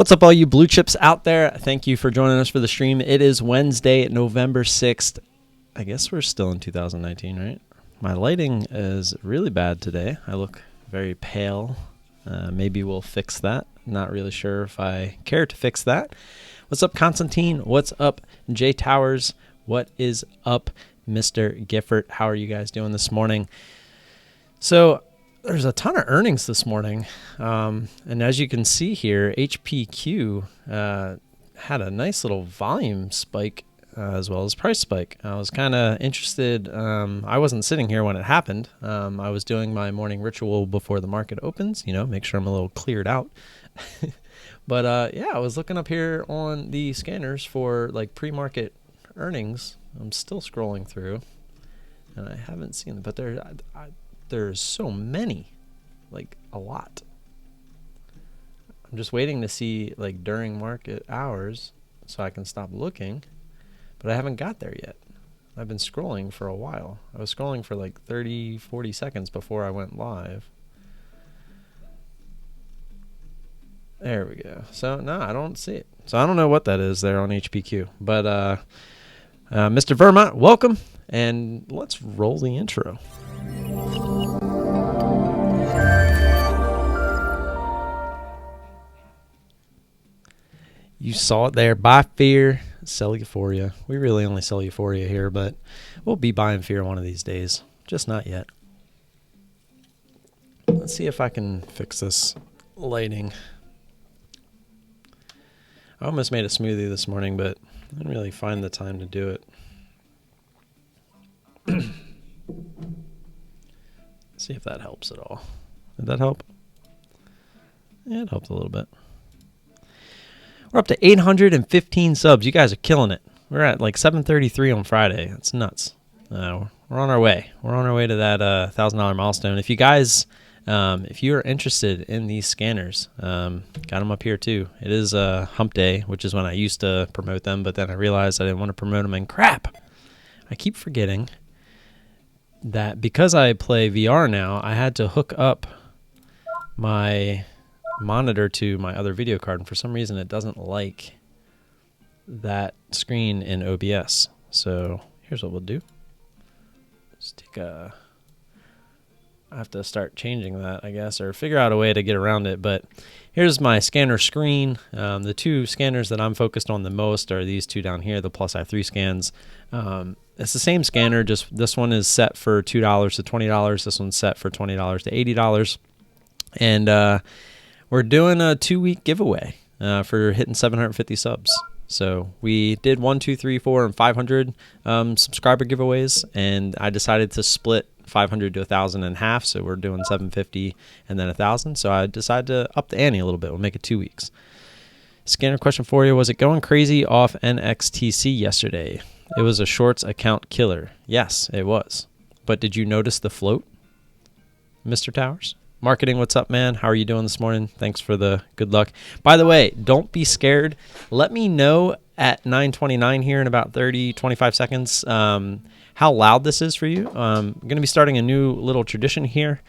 What's up, all you blue chips out there? Thank you for joining us for the stream. It is Wednesday, November 6th. I guess we're still in 2019, right? My lighting is really bad today. I look very pale. Maybe we'll fix that. Not really sure if I care to fix that. What's up, Constantine? What's up, Jay Towers? What is up, Mr. Gifford? How are you guys doing this morning? So there's a ton of earnings this morning. And as you can see here, HPQ had a nice little volume spike as well as price spike. I was kind of interested. I wasn't sitting here when it happened. I was doing my morning ritual before the market opens, make sure I'm a little cleared out. But yeah, I was looking up here on the scanners for like pre-market earnings. I'm still scrolling through and I haven't seen them, but there's so many, like a lot. I'm just waiting to see like during market hours so I can stop looking, but I haven't got there yet. I've been scrolling for a while. I was scrolling for like 30-40 seconds before I went live. There we go. So no, I don't see it. So I don't know what that is there on HPQ, but Mr. Vermont, welcome, and let's roll the intro. You saw it there. Buy fear, sell euphoria. We really only sell euphoria here, but we'll be buying fear one of these days. Just not yet. Let's see if I can fix this lighting. I almost made a smoothie this morning, but I didn't really find the time to do it. See if that helps at all. Did that help? Yeah, it helped a little bit. We're up to 815 subs. You guys are killing it. We're at like 733 on Friday. That's nuts. We're on our way. We're on our way to that $1,000 milestone. If you guys, if you are interested in these scanners, got them up here too. It is hump day, which is when I used to promote them, but then I realized I didn't want to promote them, and crap, I keep forgetting that because I play VR now, I had to hook up my monitor to my other video card, and for some reason it doesn't like that screen in OBS. So here's what we'll do. Let's take I have to start changing that, I guess, or figure out a way to get around it. But here's my scanner screen. The two scanners that I'm focused on the most are these two down here, the Plus i3 scans. It's the same scanner, just this one is set for $2 to $20. This one's set for $20 to $80. And we're doing a 2-week giveaway for hitting 750 subs. So we did 1, 2, 3, 4, and 500 subscriber giveaways, and I decided to split 500 to 1,000 in half. So we're doing 750 and then 1,000. So I decided to up the ante a little bit. We'll make it 2 weeks. Scanner question for you: was it going crazy off NXTC yesterday? It was a shorts account killer. Yes, it was. But did you notice the float, Mr. Towers? Marketing, what's up, man? How are you doing this morning? Thanks for the good luck. By the way, don't be scared. Let me know at 9:29 here in about 25 seconds how loud this is for you. I'm going to be starting a new little tradition here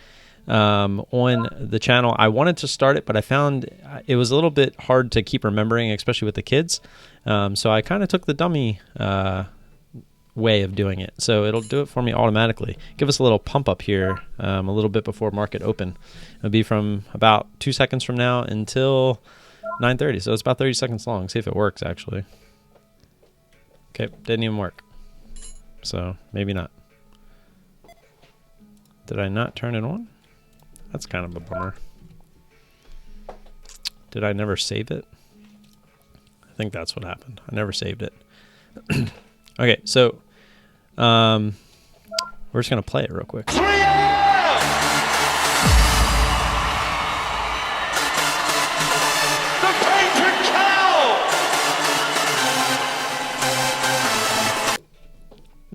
on the channel. I wanted to start it, but I found it was a little bit hard to keep remembering, especially with the kids. So I kind of took the dummy way of doing it, so it'll do it for me automatically. Give us a little pump up here a little bit before market open. It'll be from about 2 seconds from now until 9:30, so it's about 30 seconds long. See if it works actually. Okay, didn't even work, so maybe not. Did I not turn it on? That's kind of a bummer. Did I never save it? I think that's what happened. I never saved it. Okay, so we're just going to play it real quick.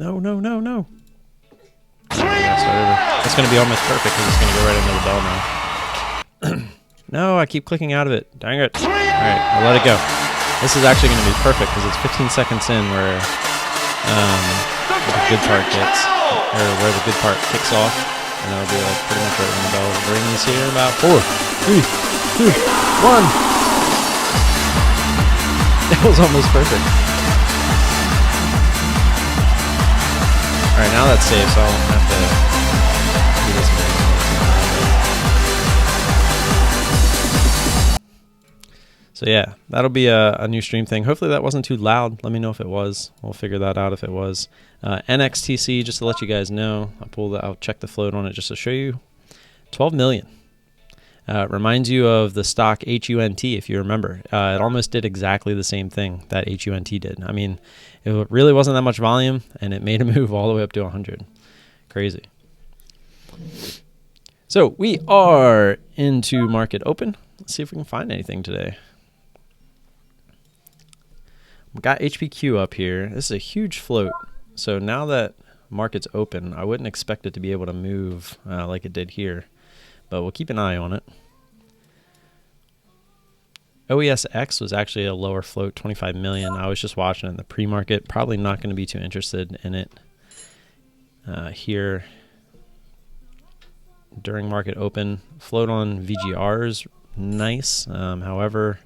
No. It's going to be almost perfect because it's going to go right into the bell now. No, I keep clicking out of it. Dang it. All right, I'll let it go. This is actually going to be perfect because it's 15 seconds in where the good part gets, or where the good part kicks off, and that'll be like pretty much right when the bell rings here in about 4, 3, 2, 1. was almost perfect. Alright, now that's safe, so I won't have to do this again. So yeah, that'll be a new stream thing. Hopefully that wasn't too loud. Let me know if it was. We'll figure that out if it was. NXTC, just to let you guys know, I'll check the float on it just to show you. 12 million. Reminds you of the stock HUNT, if you remember. It almost did exactly the same thing that HUNT did. I mean, it really wasn't that much volume, and it made a move all the way up to 100. Crazy. So we are into market open. Let's see if we can find anything today. We got HPQ up here. This is a huge float. So now that market's open, I wouldn't expect it to be able to move like it did here. But we'll keep an eye on it. OESX was actually a lower float, 25 million. I was just watching it in the pre-market. Probably not going to be too interested in it here during market open. Float on VGRs, nice. However,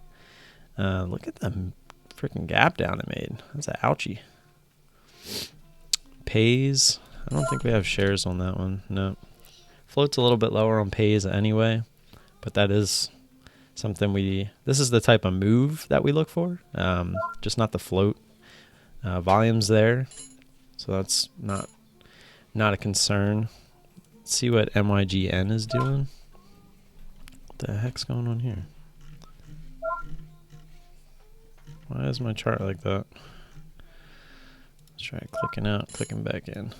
look at the freaking gap down it made. That's an ouchie. Pays. I don't think we have shares on that one. No. Float's a little bit lower on pays anyway, but that is something this is the type of move that we look for, just not the float. Volume's there, so that's not a concern. Let's see what MYGN is doing. What the heck's going on here? Why is my chart like that? Let's try clicking out, clicking back in.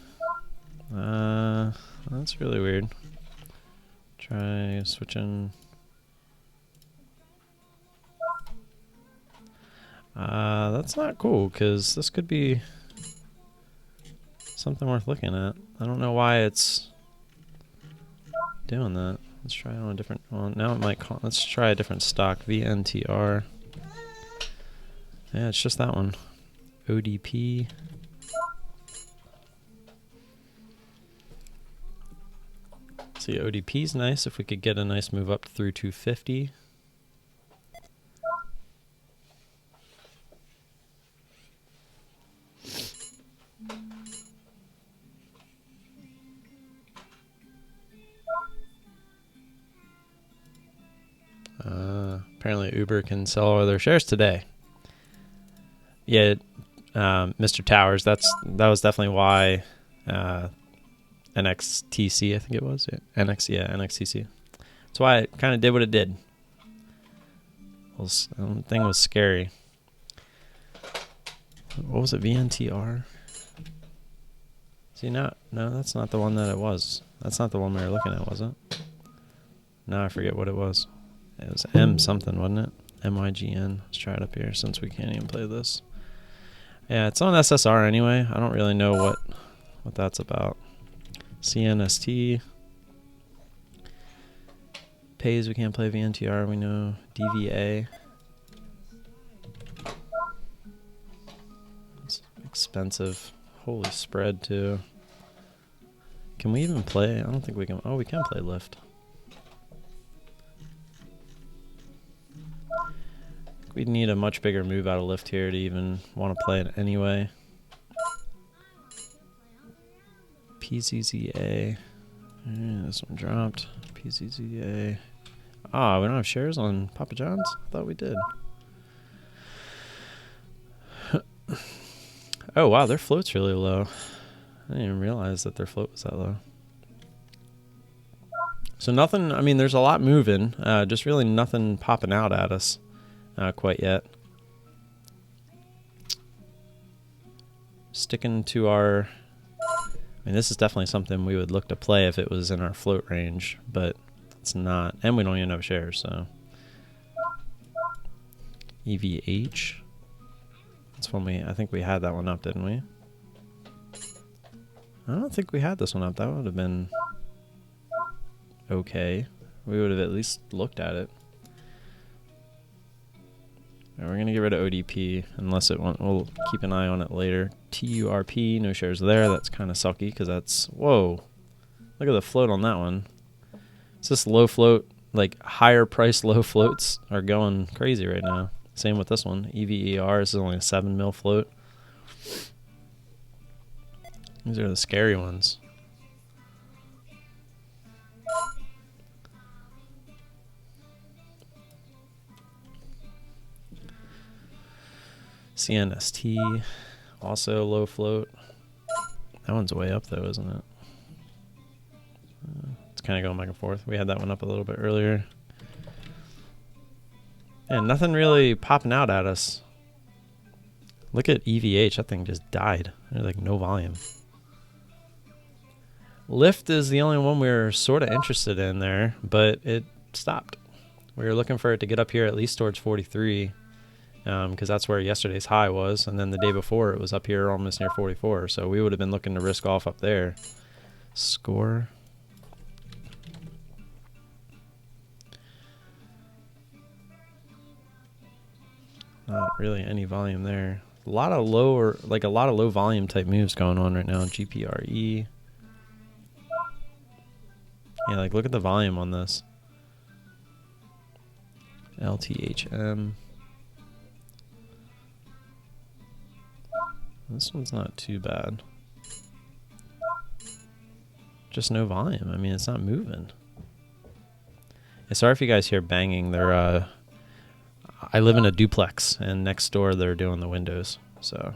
That's really weird. Try switching. That's not cool, because this could be something worth looking at. I don't know why it's doing that. Let's try it on a different one. Now it might let's try a different stock. VNTR. Yeah, it's just that one. ODP. See, ODP's nice if we could get a nice move up through 250. Apparently Uber can sell all their shares today. Yeah, Mr. Towers, that was definitely why NXTC, I think it was. Yeah, NXTC. That's why it kind of did what it did. The thing was scary. What was it, VNTR? See, no, that's not the one that it was. That's not the one we were looking at, was it? No, I forget what it was. It was M something, wasn't it? MYGN. Let's try it up here since we can't even play this. Yeah, it's on SSR anyway. I don't really know what that's about. CNST. Pays, we can't play VNTR, we know. DVA. It's expensive. Holy spread too. Can we even play? I don't think we can. Oh, we can play lift. We'd need a much bigger move out of lift here to even want to play it anyway. PZZA. Yeah, this one dropped. PZZA. Ah, we don't have shares on Papa John's? I thought we did. Oh, wow, their float's really low. I didn't even realize that their float was that low. So nothing, I mean, there's a lot moving. Just really nothing popping out at us. Quite yet. Sticking to our... I mean, this is definitely something we would look to play if it was in our float range, but it's not. And we don't even have shares, so... EVH. That's when I think we had that one up, didn't we? I don't think we had this one up. That would have been okay. We would have at least looked at it. Right, we're going to get rid of ODP unless we'll keep an eye on it later. TURP, no shares there. That's kind of sucky because that's, whoa. Look at the float on that one. It's just low float, like higher price low floats are going crazy right now. Same with this one. EVER, this is only a 7 mil float. These are the scary ones. CNST, also low float. That one's way up though, isn't it? It's kind of going back and forth. We had that one up a little bit earlier. And nothing really popping out at us. Look at EVH, that thing just died. There's like no volume. Lift is the only one we were sort of interested in there, but it stopped. We were looking for it to get up here at least towards 43, because that's where yesterday's high was, and then the day before it was up here almost near 44, so we would have been looking to risk off up there. Score. Not really any volume there. A lot of low volume type moves going on right now. GPRE. Yeah, like look at the volume on this. LTHM. This one's not too bad. Just no volume. I mean, it's not moving. Yeah, sorry if you guys hear banging. They're I live in a duplex, and next door they're doing the windows, so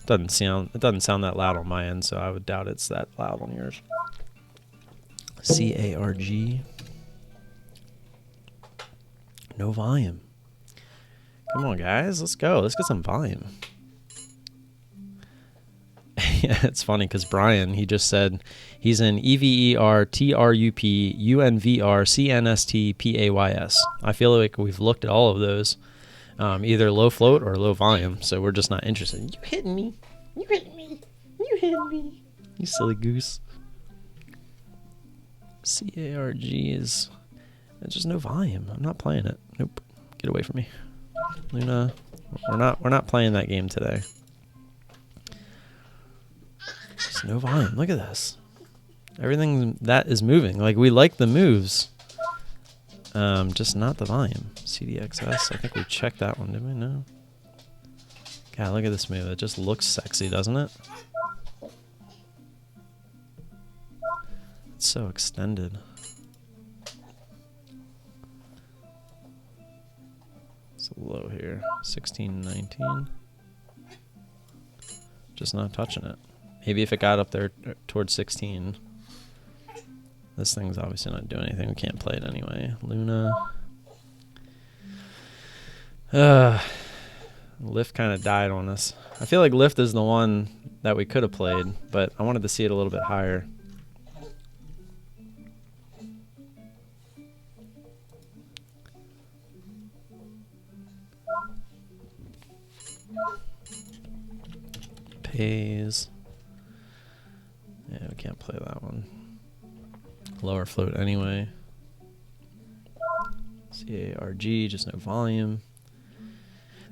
it doesn't sound that loud on my end, so I would doubt it's that loud on yours. CARG. No volume. Come on, guys, let's go. Let's get some volume. Yeah, it's funny because Brian, he just said he's in EVER, TRUP, UNVR, CNST, PAYS. I feel like we've looked at all of those, either low float or low volume, so we're just not interested. You hitting me. You hitting me. You hitting me. You silly goose. CARG is... There's just no volume. I'm not playing it. Nope. Get away from me. Luna, we're not playing that game today. Just no volume. Look at this. Everything that is moving. Like, we like the moves. Just not the volume. CDXS. I think we checked that one, didn't we? No. God, look at this move. It just looks sexy, doesn't it? It's so extended. It's low here. 16, 19. Just not touching it. Maybe if it got up there towards 16. This thing's obviously not doing anything. We can't play it anyway. Luna. Lift kind of died on us. I feel like Lift is the one that we could have played, but I wanted to see it a little bit higher. Pays. Yeah, we can't play that one. Lower float anyway. CARG, just no volume.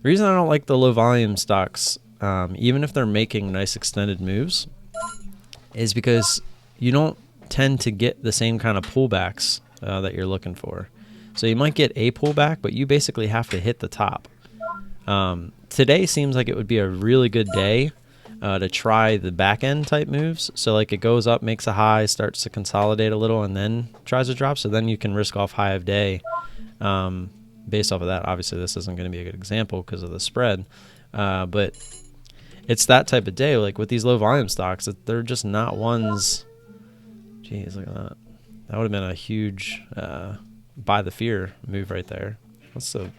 The reason I don't like the low volume stocks, even if they're making nice extended moves, is because you don't tend to get the same kind of pullbacks that you're looking for. So you might get a pullback, but you basically have to hit the top. Today seems like it would be a really good day to try the back end type moves. So like it goes up, makes a high, starts to consolidate a little, and then tries to drop. So then you can risk off high of day. Based off of that, obviously this isn't going to be a good example because of the spread. But it's that type of day. Like with these low volume stocks, they're just not ones. Jeez, look at that. That would have been a huge buy the fear move right there. What's the...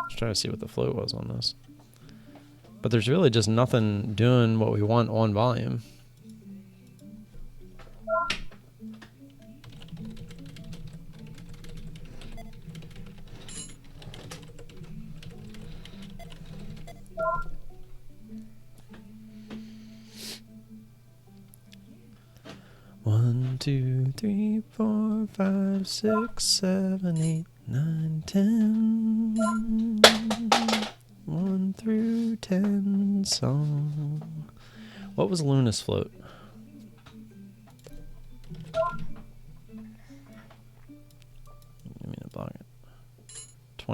Let's try to see what the float was on this. But there's really just nothing doing what we want on volume. One, 2, 3, 4, 5, 6, 7, 8, 9, 10. 1 through 10 song. What was Luna's float?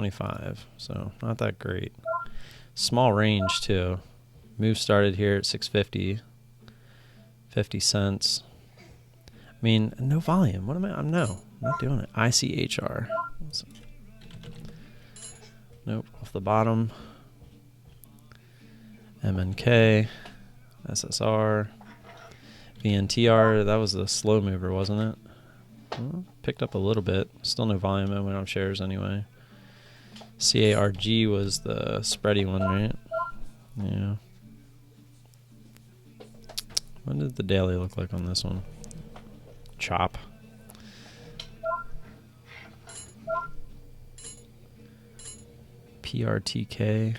625, so not that great. Small range too. Move started here at 650, 50 cents. I mean, no volume. What am I? I'm not doing it. ICHR. Nope, off the bottom. MNK, SSR, VNTR. That was the slow mover, wasn't it? Well, picked up a little bit. Still no volume, and we don't have shares anyway. CARG was the spready one, right? Yeah. What did the daily look like on this one? Chop. PRTK.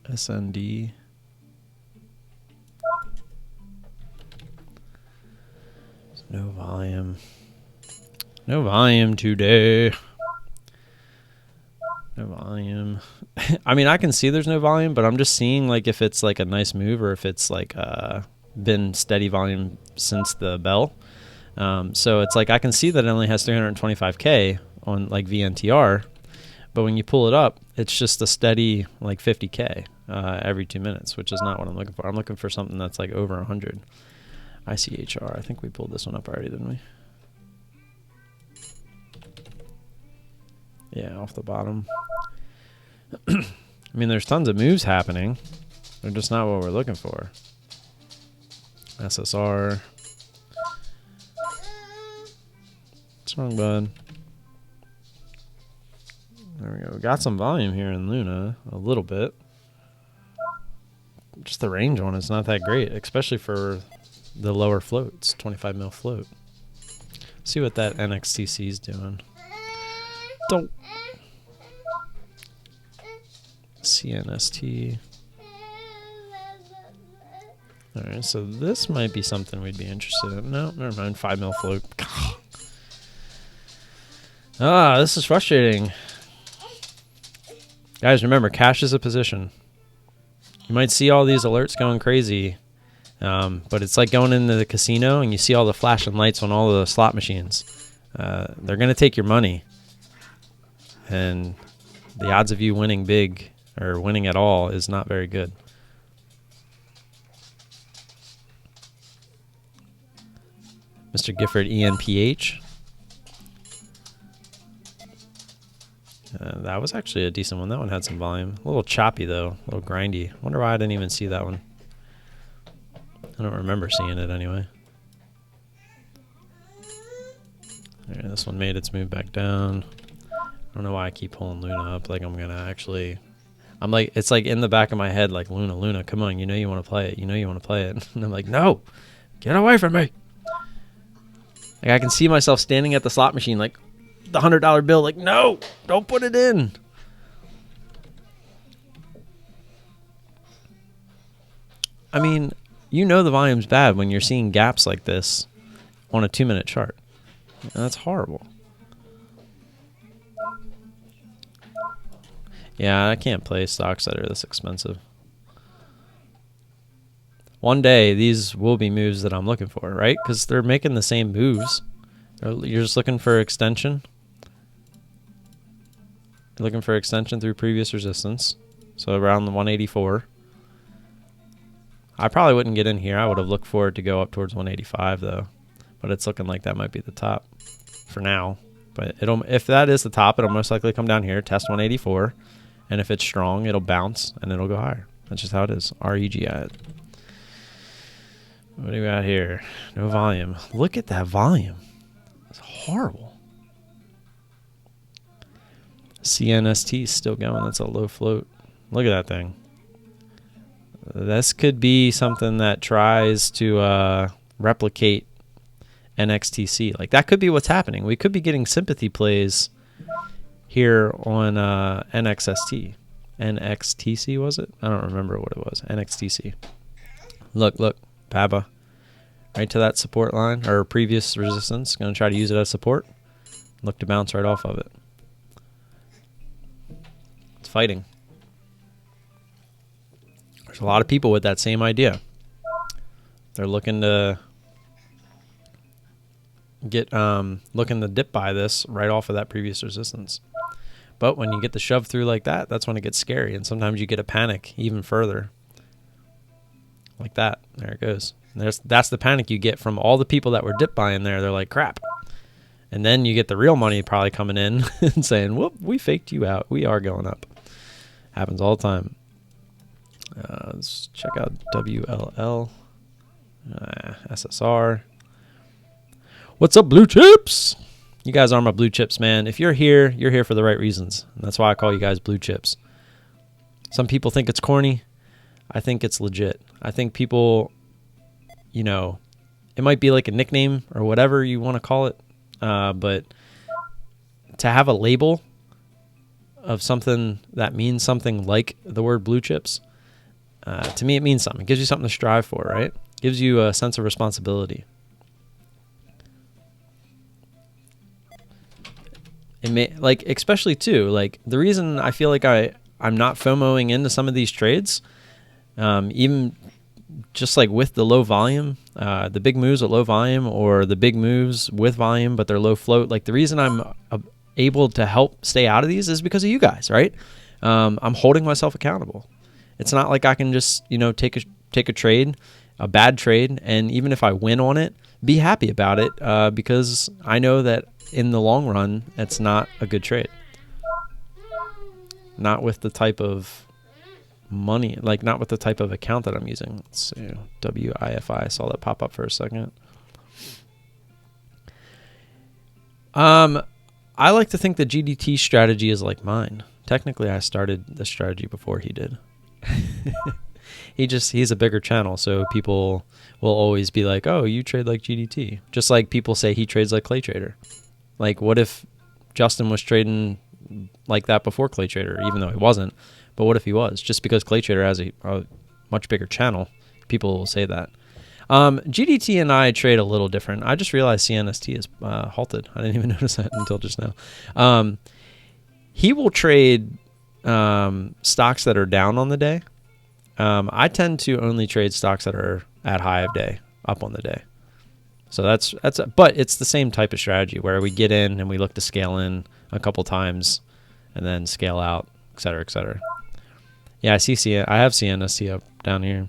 SND. No volume. No volume today. No volume. I mean, I can see there's no volume, but I'm just seeing like if it's like a nice move or if it's like been steady volume since the bell. So it's like I can see that it only has 325K on like VNTR, but when you pull it up, it's just a steady like 50K every 2 minutes, which is not what I'm looking for. I'm looking for something that's like over 100. ICHR. I think we pulled this one up already, didn't we? Yeah, off the bottom. I mean, there's tons of moves happening. They're just not what we're looking for. SSR. What's wrong, bud? There we go. We got some volume here in Luna, a little bit. Just the range on it's not that great, especially for the lower floats, 25 mil float. See what that NXTC is doing. Don't. CNST. Alright, so this might be something we'd be interested in. No, never mind. 5 mil float. Ah, this is frustrating. Guys, remember, cash is a position. You might see all these alerts going crazy, but it's like going into the casino and you see all the flashing lights on all the slot machines. They're going to take your money. And the odds of you winning big or winning at all is not very good. Mr. Gifford ENPH. That was actually a decent one. That one had some volume. A little choppy, though. A little grindy. Wonder why I didn't even see that one. I don't remember seeing it anyway. Right, this one made its move back down. I don't know why I keep pulling Luna up. Like I'm going to actually... I'm like, it's like in the back of my head, like, Luna, come on. You know you want to play it. You know you want to play it. And I'm like, no! Get away from me! Like I can see myself standing at the slot machine, like, the $100 bill, like, no, don't put it in. I mean, you know the volume's bad when you're seeing gaps like this on a 2-minute chart. That's horrible. Yeah, I can't play stocks that are this expensive. One day, these will be moves that I'm looking for, right? Because they're making the same moves. You're just looking for extension. You're looking for extension through previous resistance. So around the 184. I probably wouldn't get in here. I would have looked for it to go up towards 185, though. But it's looking like that might be the top for now. But if that is the top, it'll most likely come down here, test 184. And if it's strong, it'll bounce, and it'll go higher. That's just how it is. REGI. What do we got here? No volume. Look at that volume. It's horrible. CNST is still going. That's a low float. Look at that thing. This could be something that tries to replicate NXTC. Like, that could be what's happening. We could be getting sympathy plays here on NXST. NXTC, was it? I don't remember what it was. NXTC. Look. PABA. Right to that support line, or previous resistance. Going to try to use it as support. Look to bounce right off of it. It's fighting. There's a lot of people with that same idea. They're looking to looking to dip buy this right off of that previous resistance. But when you get the shove through like that, that's when it gets scary. And sometimes you get a panic even further. Like that. There it goes. And that's the panic you get from all the people that were dip buying there. They're like, crap. And then you get the real money probably coming in and saying, whoop, we faked you out. We are going up. Happens all the time. Let's check out WLL. SSR. What's up, blue chips? You guys are my blue chips, man. If you're here for the right reasons. And that's why I call you guys blue chips. Some people think it's corny. I think it's legit. I think people, you know, it might be like a nickname or whatever you want to call it. But to have a label of something that means something like the word blue chips, to me it means something. It gives you something to strive for, right? It gives you a sense of responsibility. It may, like, especially too, like the reason I feel like I'm not FOMOing into some of these trades, even just like with the low volume, the big moves at low volume or the big moves with volume, but they're low float. Like the reason I'm able to help stay out of these is because of you guys, right? I'm holding myself accountable. It's not like I can just, you know, take a trade, a bad trade, and even if I win on it, be happy about it because I know that in the long run, it's not a good trade. Not with the type of money, like not with the type of account that I'm using. Let's see, WIFI, I saw that pop up for a second. I like to think the GDT strategy is like mine. Technically, I started the strategy before he did. He's a bigger channel, so people will always be like, oh, you trade like GDT. Just like people say he trades like Clay Trader. Like, what if Justin was trading like that before Clay Trader, even though he wasn't? But what if he was? Just because Clay Trader has a much bigger channel, people will say that. GDT and I trade a little different. I just realized CNST is halted. I didn't even notice that until just now. He will trade stocks that are down on the day. I tend to only trade stocks that are at high of day, up on the day. So but it's the same type of strategy where we get in and we look to scale in a couple times and then scale out, et cetera, et cetera. Yeah, I have CNST up down here.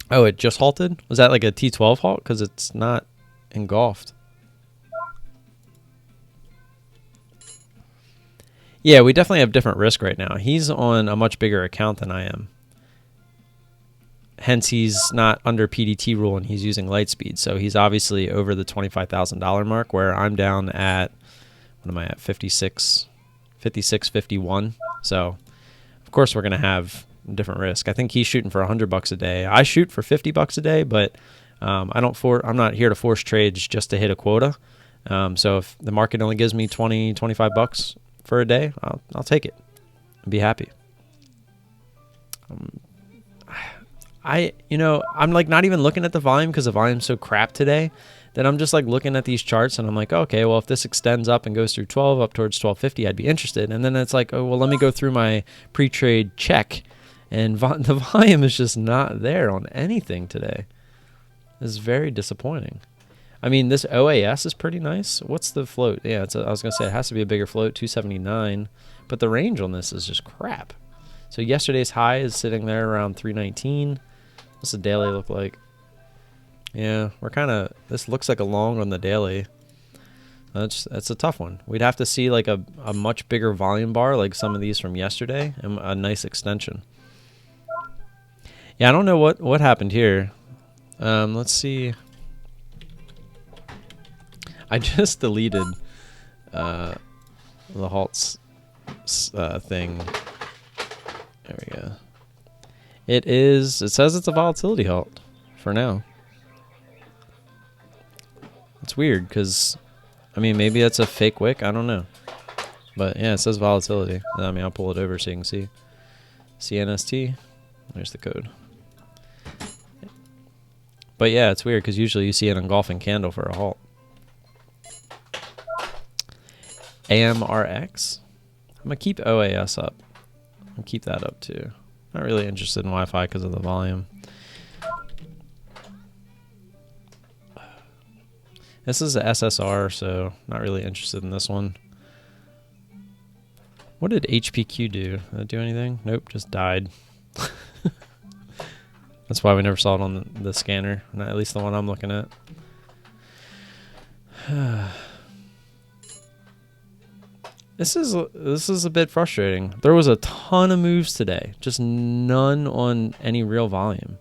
Oh, it just halted? Was that like a T12 halt? Because it's not engulfed. Yeah, we definitely have different risk right now. He's on a much bigger account than I am. Hence, he's not under PDT rule and he's using Lightspeed. So he's obviously over the $25,000 mark, where I'm down at, what am I at, 56.51. So, of course, we're going to have different risk. I think he's shooting for $100 a day. I shoot for $50 a day, but I'm not here to force trades just to hit a quota. So if the market only gives me $20, $25 for a day, I'll take it and be happy. I'm like not even looking at the volume because the volume's so crap today that I'm just like looking at these charts and I'm like, okay, well, if this extends up and goes through 12 up towards 1250, I'd be interested. And then it's like, oh, well, let me go through my pre-trade check, and the volume is just not there on anything today. It's very disappointing. I mean, this OAS is pretty nice. What's the float? Yeah, I was gonna say it has to be a bigger float, 279, but the range on this is just crap. So yesterday's high is sitting there around 319. What's the daily look like? Yeah, this looks like a long on the daily. That's a tough one. We'd have to see like a much bigger volume bar, like some of these from yesterday, and a nice extension. Yeah, I don't know what happened here. Let's see. I just deleted the halts thing. There we go. It says it's a volatility halt for now. It's weird because, I mean, maybe that's a fake wick. I don't know. But yeah, it says volatility. I mean, I'll pull it over so you can see. CNST. There's the code. But yeah, it's weird because usually you see an engulfing candle for a halt. AMRX. I'm going to keep OAS up. I'll keep that up too. Not really interested in Wi-Fi because of the volume. This is a SSR, so not really interested in this one. What did HPQ do? Did it do anything? Nope, just died. That's why we never saw it on the scanner, not at least the one I'm looking at. This is a bit frustrating. There was a ton of moves today, just none on any real volume.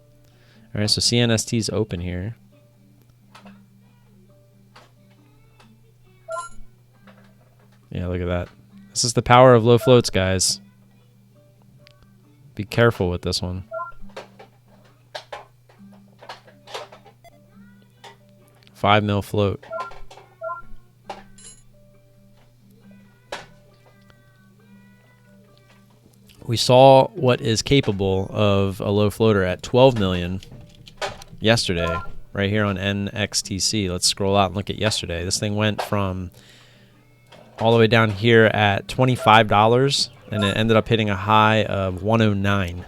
All right, so CNST's open here. Yeah, look at that. This is the power of low floats, guys. Be careful with this one. $5 mil float. We saw what is capable of a low floater at 12 million yesterday, right here on NXTC. Let's scroll out and look at yesterday. This thing went from all the way down here at $25, and it ended up hitting a high of 109.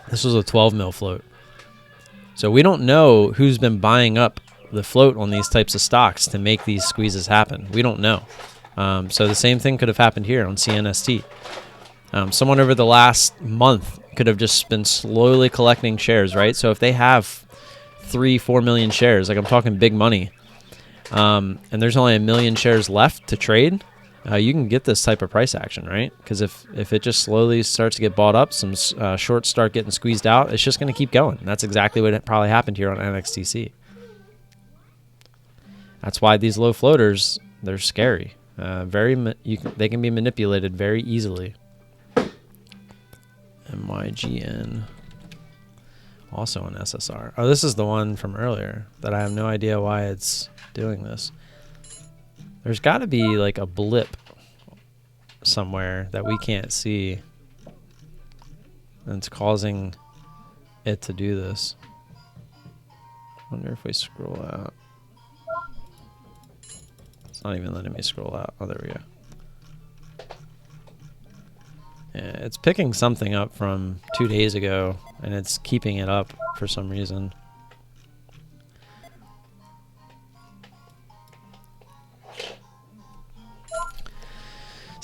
This was a 12 mil float. So we don't know who's been buying up the float on these types of stocks to make these squeezes happen. We don't know. So the same thing could have happened here on CNST. Someone over the last month could have just been slowly collecting shares, right? So if they have 3-4 million shares, like I'm talking big money, and there's only 1 million shares left to trade, you can get this type of price action, right? Because if it just slowly starts to get bought up, some shorts start getting squeezed out, it's just going to keep going. And that's exactly what probably happened here on NXTC. That's why these low floaters, they're scary. They can be manipulated very easily. MYGN, also an SSR. Oh, this is the one from earlier that I have no idea why it's doing this. There's got to be like a blip somewhere that we can't see, and it's causing it to do this. Wonder if we scroll out. It's not even letting me scroll out. Oh, there we go. Yeah, it's picking something up from 2 days ago, and it's keeping it up for some reason.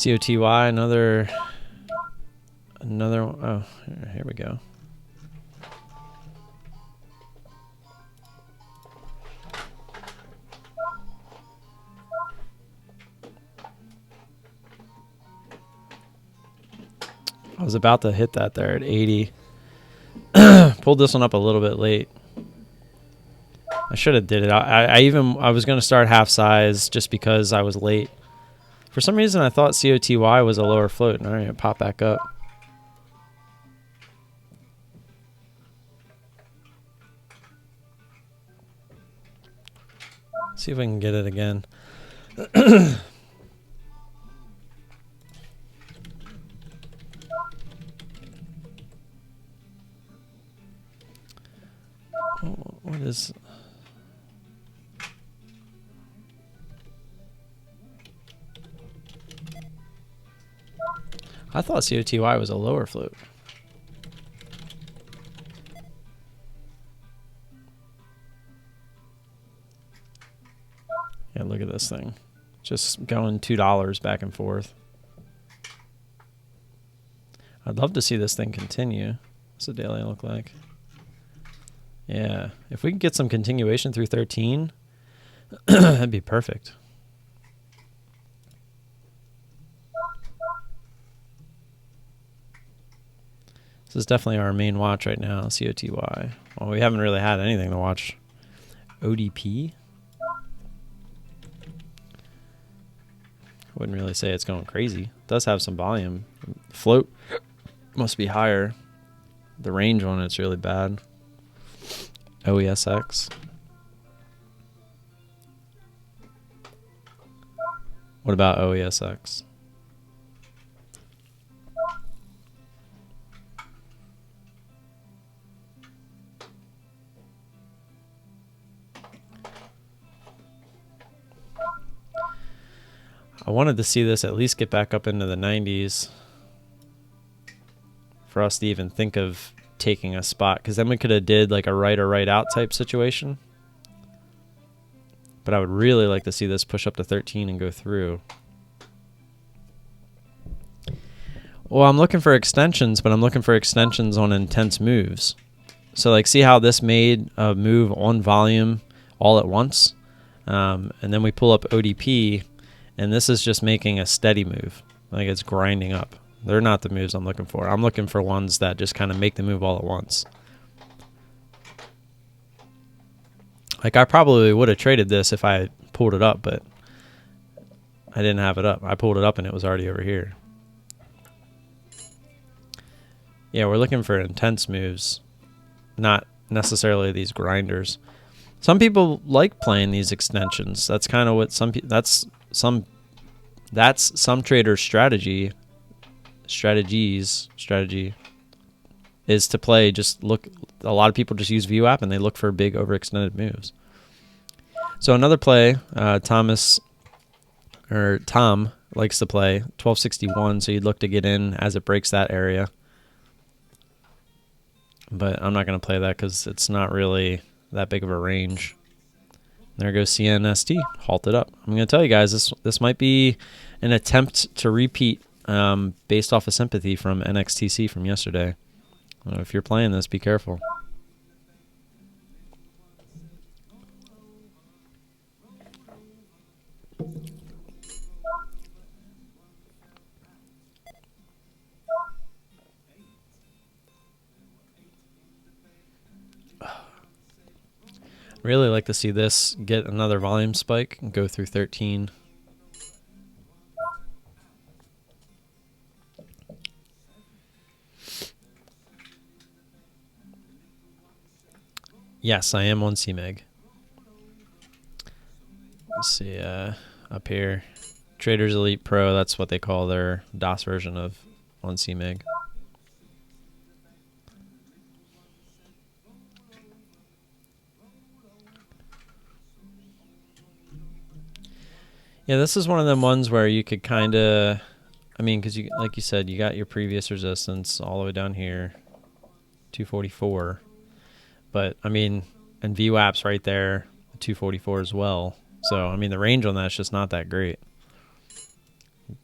COTY, another. Oh, here we go. I was about to hit that there at 80. Pulled this one up a little bit late. I should have did it. I was going to start half size just because I was late. For some reason, I thought COTY was a lower float, and all right, it popped back up. See if we can get it again. What is... I thought COTY was a lower float. Yeah, look at this thing. Just going $2 back and forth. I'd love to see this thing continue. What's the daily look like? Yeah, if we can get some continuation through 13, that'd be perfect. This is definitely our main watch right now, COTY. Well, we haven't really had anything to watch. ODP? Wouldn't really say it's going crazy. It does have some volume. Float must be higher. The range on it's really bad. OESX. What about OESX? I wanted to see this at least get back up into the 90s for us to even think of taking a spot, because then we could have did like a right or right out type situation. but I would really like to see this push up to 13 and go through. Well, I'm looking for extensions, but I'm looking for extensions on intense moves. So like, see how this made a move on volume all at once? And then we pull up ODP, and this is just making a steady move. Like, it's grinding up. They're not the moves I'm looking for. I'm looking for ones that just kind of make the move all at once. Like, I probably would have traded this if I pulled it up, but I didn't have it up. I pulled it up and it was already over here. Yeah, we're looking for intense moves, not necessarily these grinders. Some people like playing these extensions. That's kind of what some traders' strategy is to play. Just look. A lot of people just use VWAP and they look for big overextended moves. So another play, Tom likes to play 1261. So you'd look to get in as it breaks that area. But I'm not going to play that because it's not really that big of a range. There goes CNST, halted up. I'm going to tell you guys, this might be an attempt to repeat based off of sympathy from NXTC from yesterday. If you're playing this, be careful. Really like to see this get another volume spike and go through 13. Yes, I am on CMEG. Let's see up here. Traders Elite Pro, that's what they call their DOS version of on CMEG. Yeah, this is one of them ones where you could kind of, I mean, because you, like you said, you got your previous resistance all the way down here, 244. But I mean, and VWAP's right there, 244 as well. So I mean, the range on that's just not that great.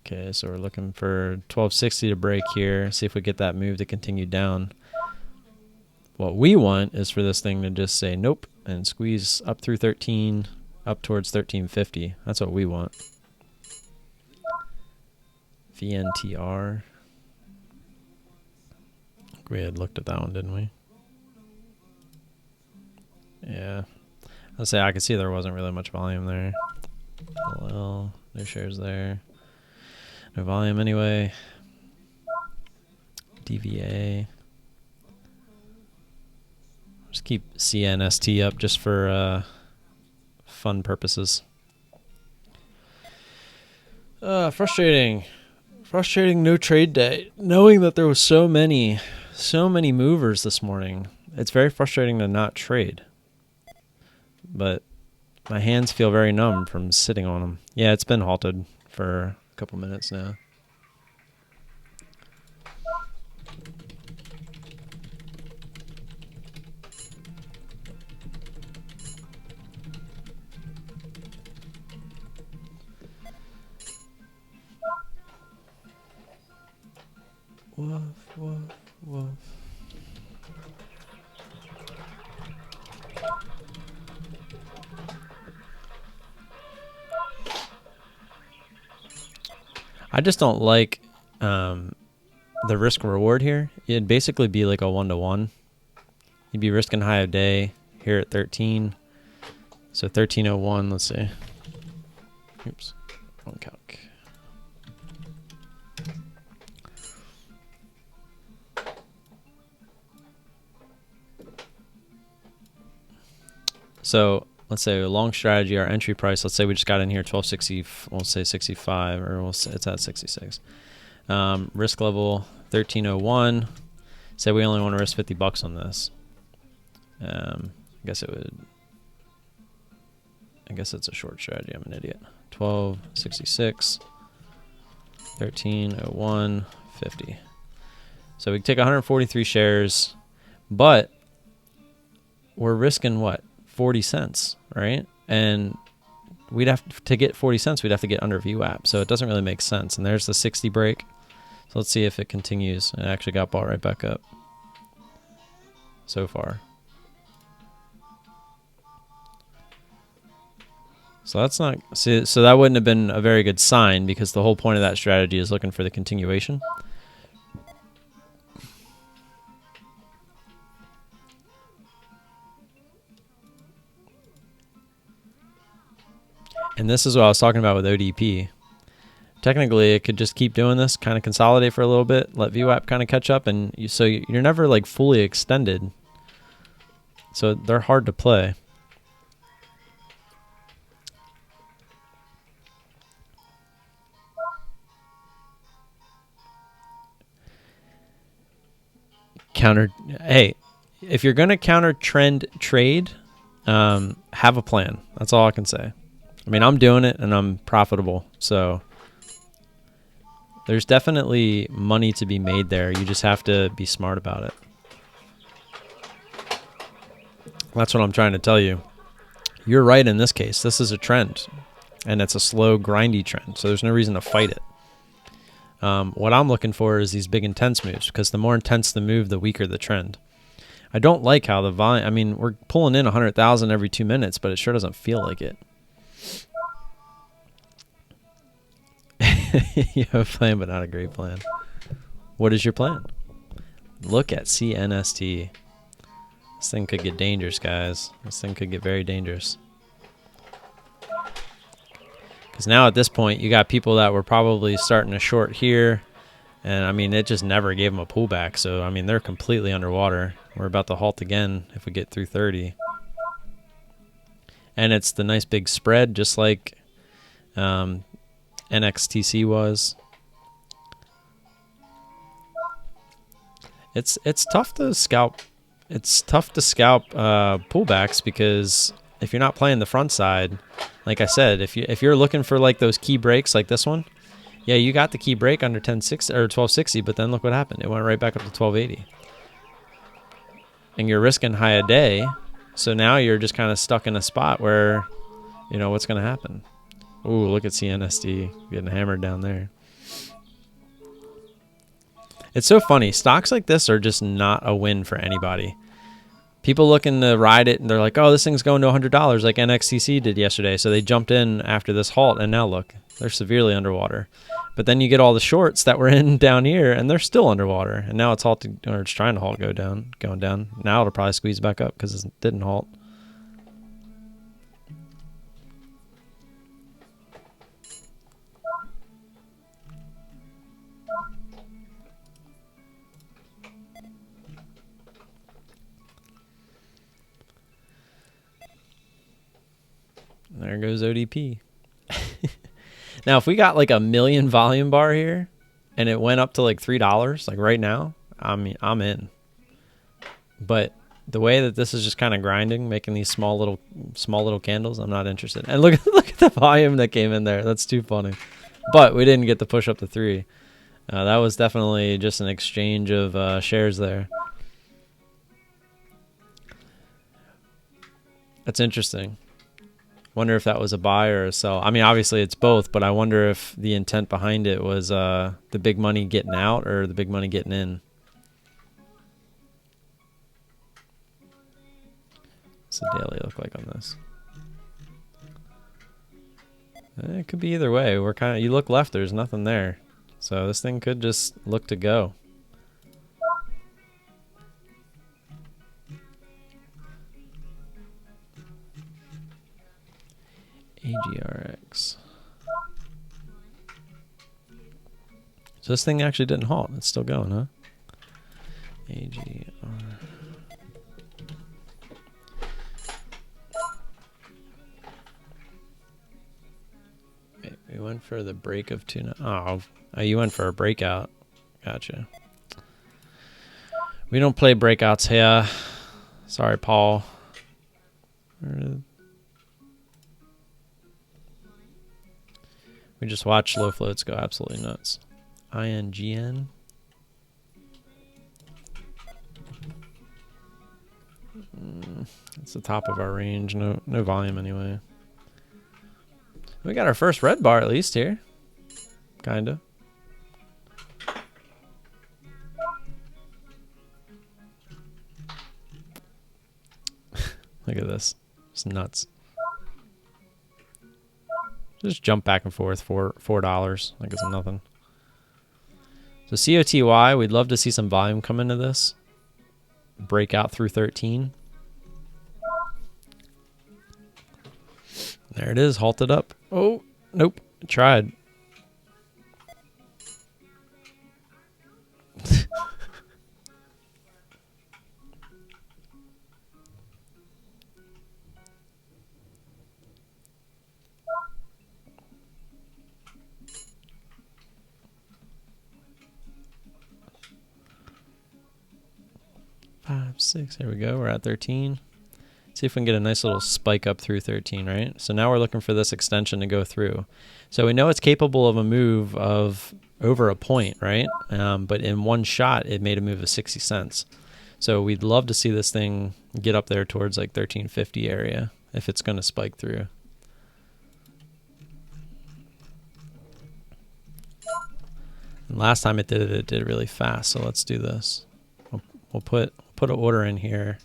Okay, so we're looking for 1260 to break here. See if we get that move to continue down. What we want is for this thing to just say nope and squeeze up through 13. Up towards 1350. That's what we want. VNTR. We had looked at that one, didn't we? Yeah. I'll say I could see there wasn't really much volume there. LL, no shares there. No volume anyway. DVA. Just keep CNST up just for fun purposes. Frustrating no trade day. Knowing that there was so many movers this morning, it's very frustrating to not trade. But my hands feel very numb from sitting on them. Yeah, it's been halted for a couple minutes now. Woof, woof, woof. I just don't like the risk reward here. It'd basically be like a 1-to-1. You'd be risking high of day here at 13. So 1301, let's see. Oops, wrong calc. So let's say a long strategy, our entry price, let's say we just got in here 1260, we'll say 65, or we'll say it's at 66. Risk level 1301. Say we only want to risk $50 on this. I guess it's a short strategy. I'm an idiot. 1266, 1301, 50. So we take 143 shares, but we're risking what? 40 cents, right? And we'd have to get 40 cents. We'd have to get under VWAP. So it doesn't really make sense. And there's the 60 break. So let's see if it continues. It actually got bought right back up so far. So that's not, see, so that wouldn't have been a very good sign, because the whole point of that strategy is looking for the continuation. And this is what I was talking about with ODP. Technically, it could just keep doing this, kind of consolidate for a little bit, let VWAP kind of catch up, and so you're never like fully extended. So they're hard to play. Hey, if you're going to counter trend trade, have a plan. That's all I can say. I mean, I'm doing it and I'm profitable. So there's definitely money to be made there. You just have to be smart about it. That's what I'm trying to tell you. You're right in this case. This is a trend, and it's a slow, grindy trend. So there's no reason to fight it. What I'm looking for is these big intense moves, because the more intense the move, the weaker the trend. I don't like how the volume, I mean, we're pulling in 100,000 every 2 minutes, but it sure doesn't feel like it. You have a plan, but not a great plan. What is your plan? Look at CNST. This thing could get dangerous, guys. This thing could get very dangerous. Because now at this point, you got people that were probably starting to short here. And, I mean, it just never gave them a pullback. So, I mean, they're completely underwater. We're about to halt again if we get through 30. And it's the nice big spread, just like NXTC was. It's tough to scalp. It's tough to scalp pullbacks, because if you're not playing the front side, like I said, if you're looking for like those key breaks like this one, yeah, you got the key break under 1060 or 1260, but then look what happened. It went right back up to 1280. And you're risking high a day, so now you're just kind of stuck in a spot where, you know, what's going to happen. Ooh, look at CNSD getting hammered down there. It's so funny. Stocks like this are just not a win for anybody. People looking to ride it, and they're like, oh, this thing's going to $100 like NXTC did yesterday. So they jumped in after this halt, and now look, they're severely underwater. But then you get all the shorts that were in down here, and they're still underwater. And now it's halted, or it's trying to halt, going down. Now it'll probably squeeze back up because it didn't halt. There goes ODP. Now, if we got like a million volume bar here and it went up to like $3, like right now, I'm in. But the way that this is just kind of grinding, making these small little candles, I'm not interested. And look at the volume that came in there. That's too funny. But we didn't get the push up to 3. That was definitely just an exchange of shares there. That's interesting. Wonder if that was a buy or a sell. I mean, obviously it's both, but I wonder if the intent behind it was the big money getting out or the big money getting in. What's the daily look like on this? It could be either way. We're kind of, you look left, there's nothing there. So this thing could just look to go. AGRX. So this thing actually didn't halt. It's still going, huh? AGR. Wait, we went for the break of tuna. Oh, you went for a breakout. Gotcha. We don't play breakouts here. Sorry, Paul. We just watched low floats go absolutely nuts. INGN. It's the top of our range. No volume anyway. We got our first red bar at least here. Kinda. Look at this. It's nuts. Just jump back and forth for $4. Like it's nothing. So COTY, we'd love to see some volume come into this. Break out through 13. There it is, halted up. Oh, nope. Tried. Five, six, there we go. We're at 13. See if we can get a nice little spike up through 13, right? So now we're looking for this extension to go through. So we know it's capable of a move of over a point, right? But in one shot, it made a move of 60 cents. So we'd love to see this thing get up there towards like 1350 area if it's going to spike through. And last time it did it really fast. So let's do this. We'll put an order in here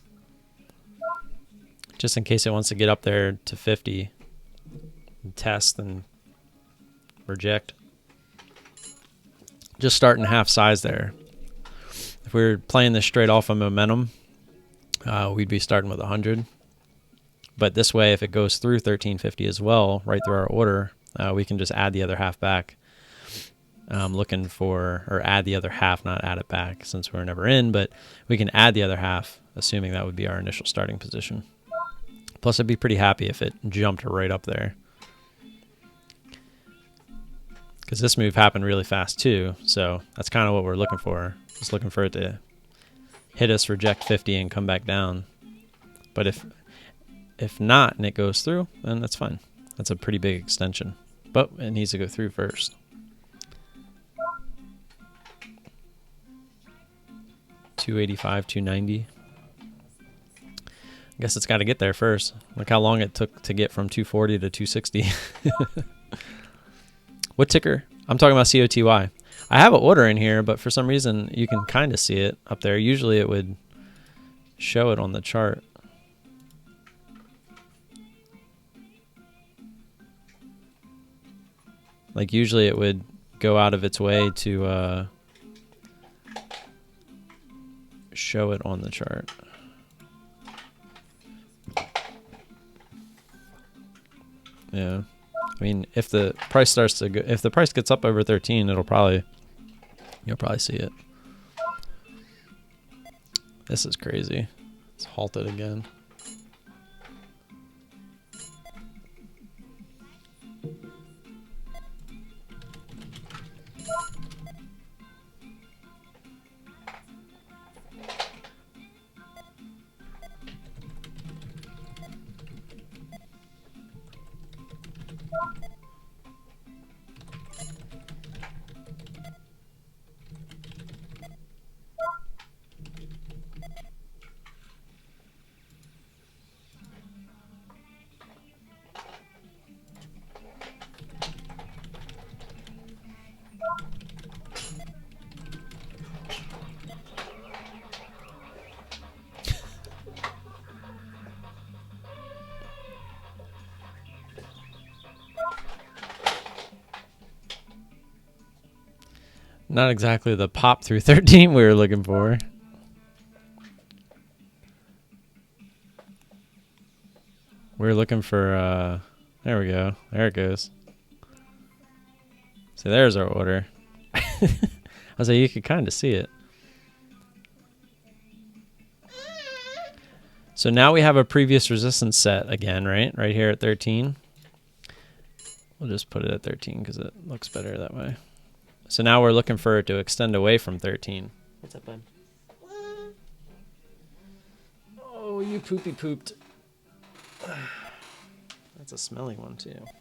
just in case it wants to get up there to 50 and test and reject. Just starting half size there. If we were playing this straight off of momentum, we'd be starting with 100. But this way, if it goes through 1350 as well, right through our order, we can just add the other half back. Looking for, or add the other half, not add it back since we're never in, but we can add the other half, assuming that would be our initial starting position. Plus, I'd be pretty happy if it jumped right up there. Because this move happened really fast too, so that's kind of what we're looking for. Just looking for it to hit us, reject 50, and come back down. But if not, and it goes through, then that's fine. That's a pretty big extension. But it needs to go through first. 285, 290. I guess it's got to get there first. Look how long it took to get from 240 to 260. What ticker? I'm talking about COTY. I have an order in here, but for some reason you can kind of see it up there. Usually it would show it on the chart. Like usually it would go out of its way to show it on the chart. Yeah. I mean, if the price starts to go, if the price gets up over 13, you'll probably see it. This is crazy. It's halted again. Not exactly the pop through 13 we were looking for. We're looking for, there we go. There it goes. So there's our order. I was like, you could kind of see it. So now we have a previous resistance set again, right? Right here at 13. We'll just put it at 13 because it looks better that way. So now we're looking for it to extend away from 13. What's up, bud? Oh, you poopy pooped. That's a smelly one, too. Let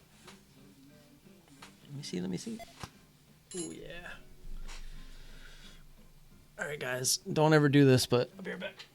me see, let me see. Oh, yeah. All right, guys. Don't ever do this, but I'll be right back.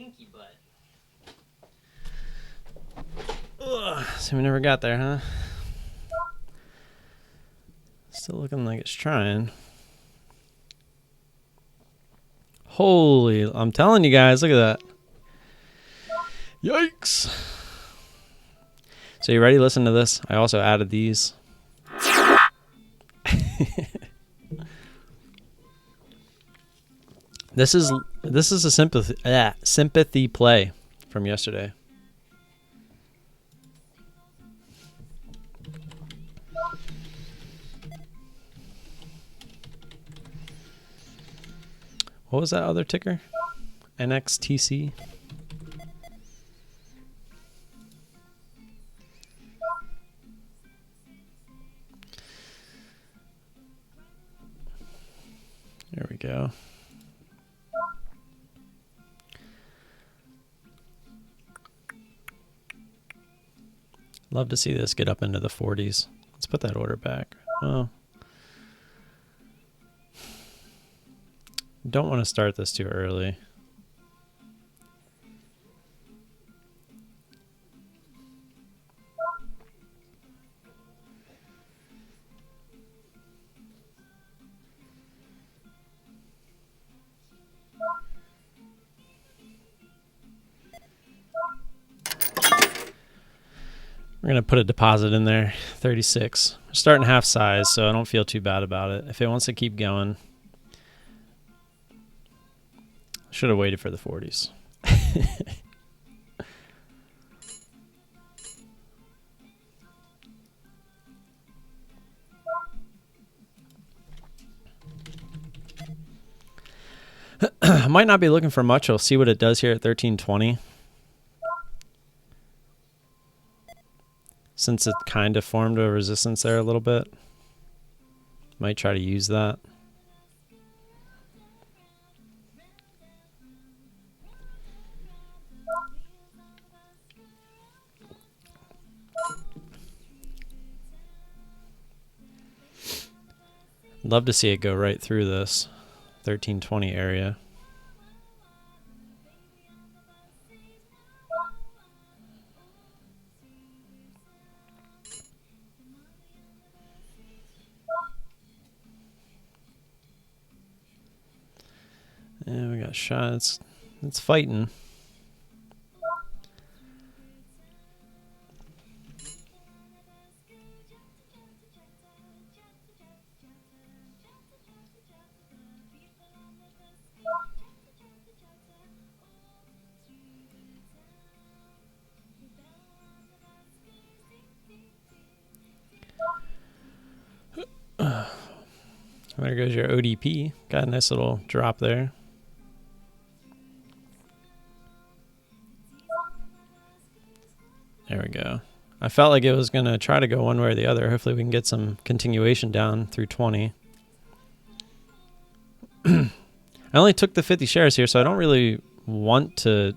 stinky butt. Ugh, so we never got there, huh? Still looking like it's trying. Holy, I'm telling you guys, look at that. Yikes. So you ready? Listen to this. I also added these. This is a sympathy play from yesterday. What was that other ticker? NXTC. There we go. Love to see this get up into the 40s. Let's put that order back. Well, don't want to start this too early. We're going to put a deposit in there, 36. We're starting half size, so I don't feel too bad about it. If it wants to keep going, should have waited for the 40s. I might not be looking for much. I'll see what it does here at 1320. Since it kind of formed a resistance there a little bit. Might try to use that. Love to see it go right through this 1320 area. And we got shots. It's fighting. There goes your ODP. Got a nice little drop there. There we go. I felt like it was going to try to go one way or the other. Hopefully we can get some continuation down through 20. I only took the 50 shares here, so I don't really want to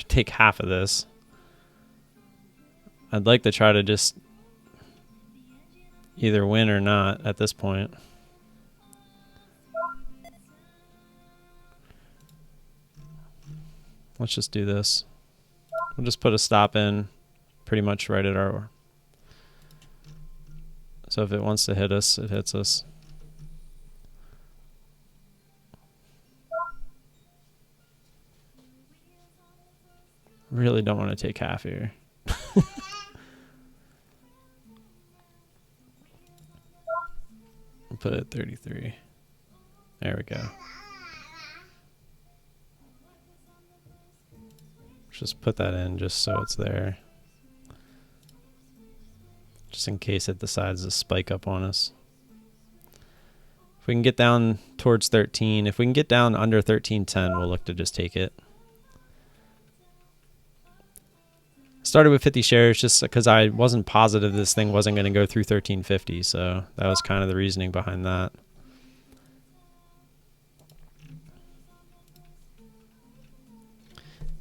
take half of this. I'd like to try to just either win or not at this point. Let's just do this. We'll just put a stop in pretty much right at our... So if it wants to hit us, it hits us. Really don't want to take half here. Put it at 33. There we go. Just put that in just so it's there. Just in case it decides to spike up on us. If we can get down towards 13, if we can get down under 1310, we'll look to just take it. Started with 50 shares just because I wasn't positive this thing wasn't going to go through 1350, so that was kind of the reasoning behind that.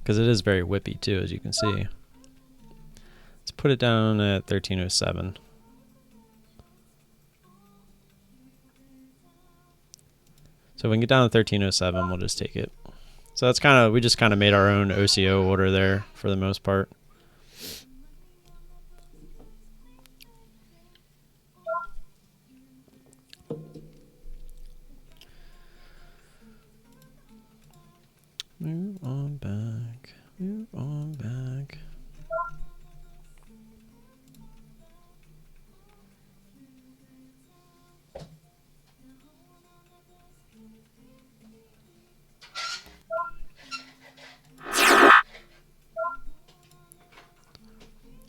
Because it is very whippy too, as you can see. Let's put it down at 1307. So if we can get down to 1307, we'll just take it. So that's kind of, we just kind of made our own OCO order there for the most part. Move on back. Move on back.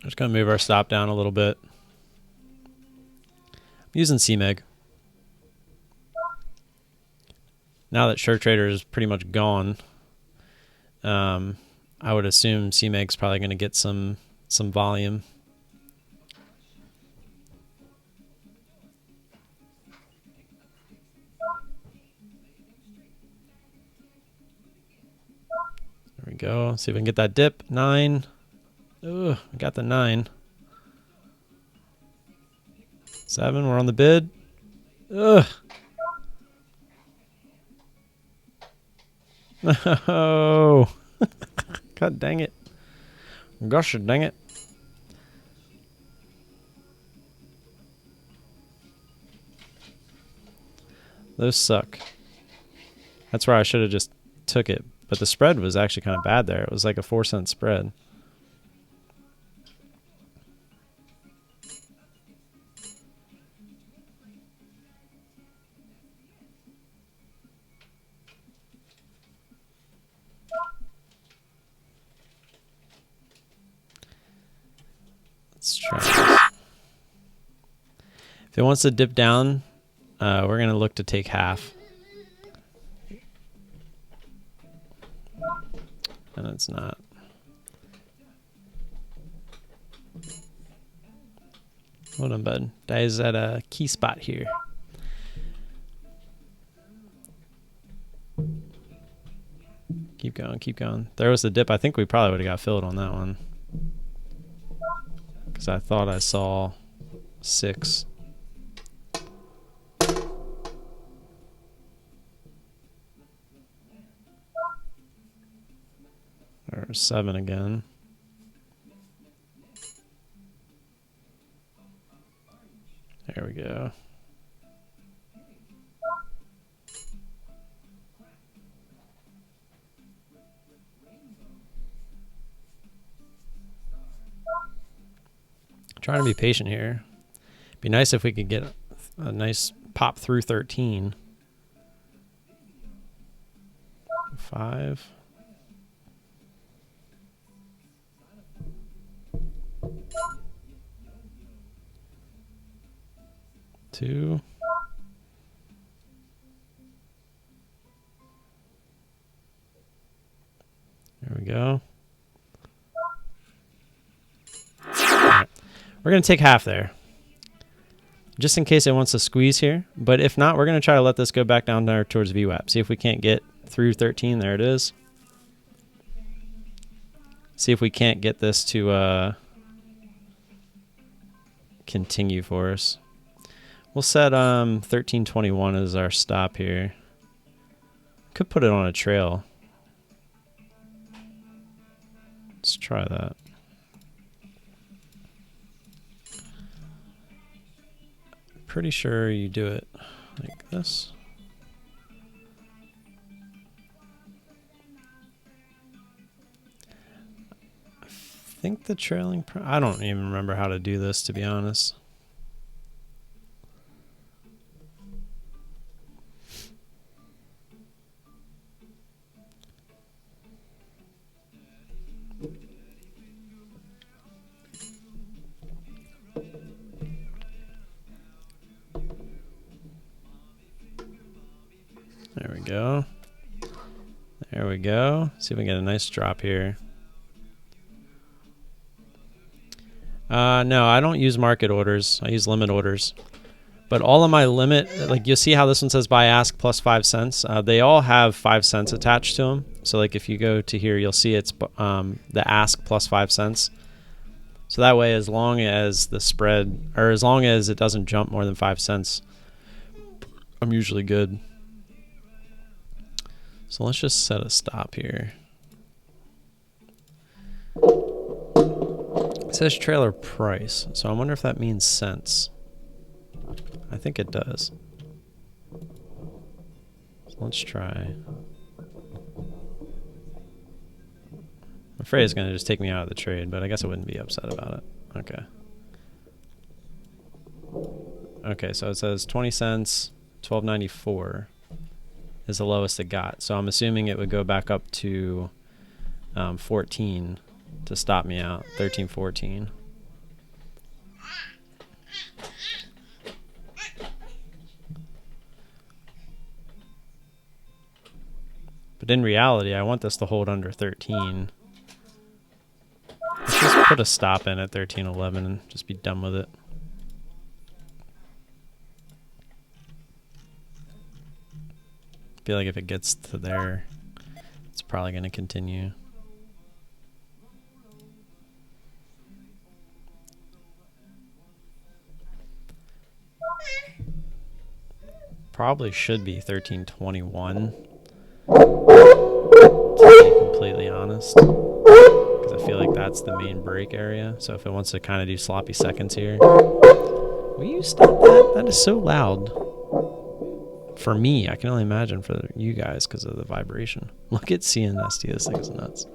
Just going to move our stop down a little bit. I'm using CMEG. Now that Short Trader is pretty much gone, I would assume CMEG's probably going to get some volume. There we go. See if we can get that dip. 9. Ugh, we got the 9. 7, we're on the bid. Ugh. No. God dang it. Gosh dang it. Those suck. That's where I should have just took it. But the spread was actually kind of bad there. It was like a 4-cent spread. Let's try this. If it wants to dip down, we're going to look to take half. And it's not. Hold on, bud. That is at a key spot here. Keep going, keep going. There was the dip. I think we probably would have got filled on that one. Because I thought I saw 6. Or 7 again. There we go. Trying to be patient here. Be nice if we could get a nice pop through 13. 5. 2. There we go. Right. We're going to take half there, just in case it wants to squeeze here. But if not, we're going to try to let this go back down there towards VWAP. See if we can't get through 13. There it is. See if we can't get this to continue for us. We'll set 1321 as our stop here. Could put it on a trail. Let's try that. Pretty sure you do it like this. I think the trailing, I don't even remember how to do this, to be honest. There we go. There we go. See if we can get a nice drop here. No, I don't use market orders. I use limit orders. But all of my limit, like you'll see how this one says buy ask plus 5 cents. They all have 5 cents attached to them. So like if you go to here, you'll see it's the ask plus 5 cents. So that way, as long as the spread, or as long as it doesn't jump more than 5 cents, I'm usually good. So let's just set a stop here. It says trailer price, so I wonder if that means cents. I think it does. So let's try. I'm afraid it's going to just take me out of the trade, but I guess I wouldn't be upset about it. Okay. Okay, so it says 20 cents, 12.94 is the lowest it got. So I'm assuming it would go back up to 14 to stop me out, 13.14. But in reality, I want this to hold under 13. Let's just put a stop in at 13.11 and just be done with it. I feel like if it gets to there, it's probably going to continue. Probably should be 13.21, to be completely honest, because I feel like that's the main break area. So if it wants to kind of do sloppy seconds here, will you stop that? That is so loud. For me, I can only imagine for you guys because of the vibration. Look at CNST, this thing is nuts.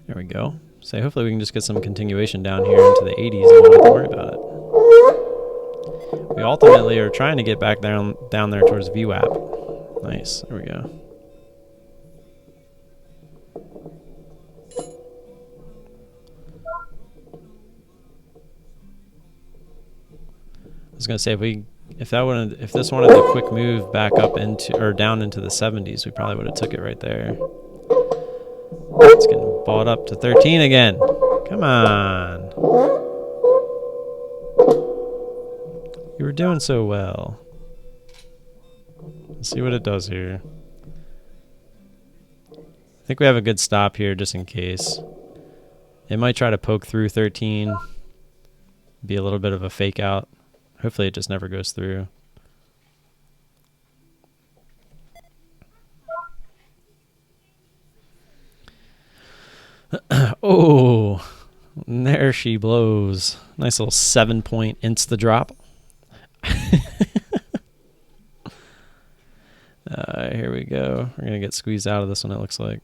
There we go. So hopefully we can just get some continuation down here into the 80s and we don't have to worry about it. We ultimately are trying to get back down there towards VWAP. Nice, there we go. I was gonna say if this wanted the quick move back up into or down into the 70s, we probably would have took it right there. It's getting bought up to 13 again. Come on. You were doing so well. Let's see what it does here. I think we have a good stop here just in case. It might try to poke through 13. Be a little bit of a fake out. Hopefully it just never goes through. Oh, there she blows. Nice little 7-point insta drop. Here we go. We're going to get squeezed out of this one, it looks like.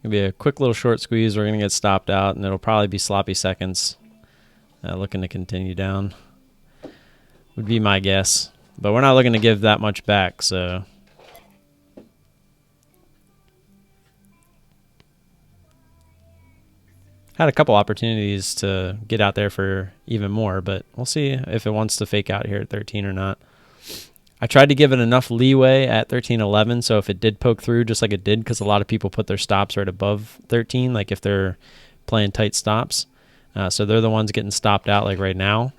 Gonna be a quick little short squeeze. We're going to get stopped out, and it'll probably be sloppy seconds. Looking to continue down. Would be my guess. But we're not looking to give that much back, so... Had a couple opportunities to get out there for even more, but we'll see if it wants to fake out here at 13 or not. I tried to give it enough leeway at 13.11, so if it did poke through just like it did, because a lot of people put their stops right above 13, like if they're playing tight stops. So they're the ones getting stopped out like right now.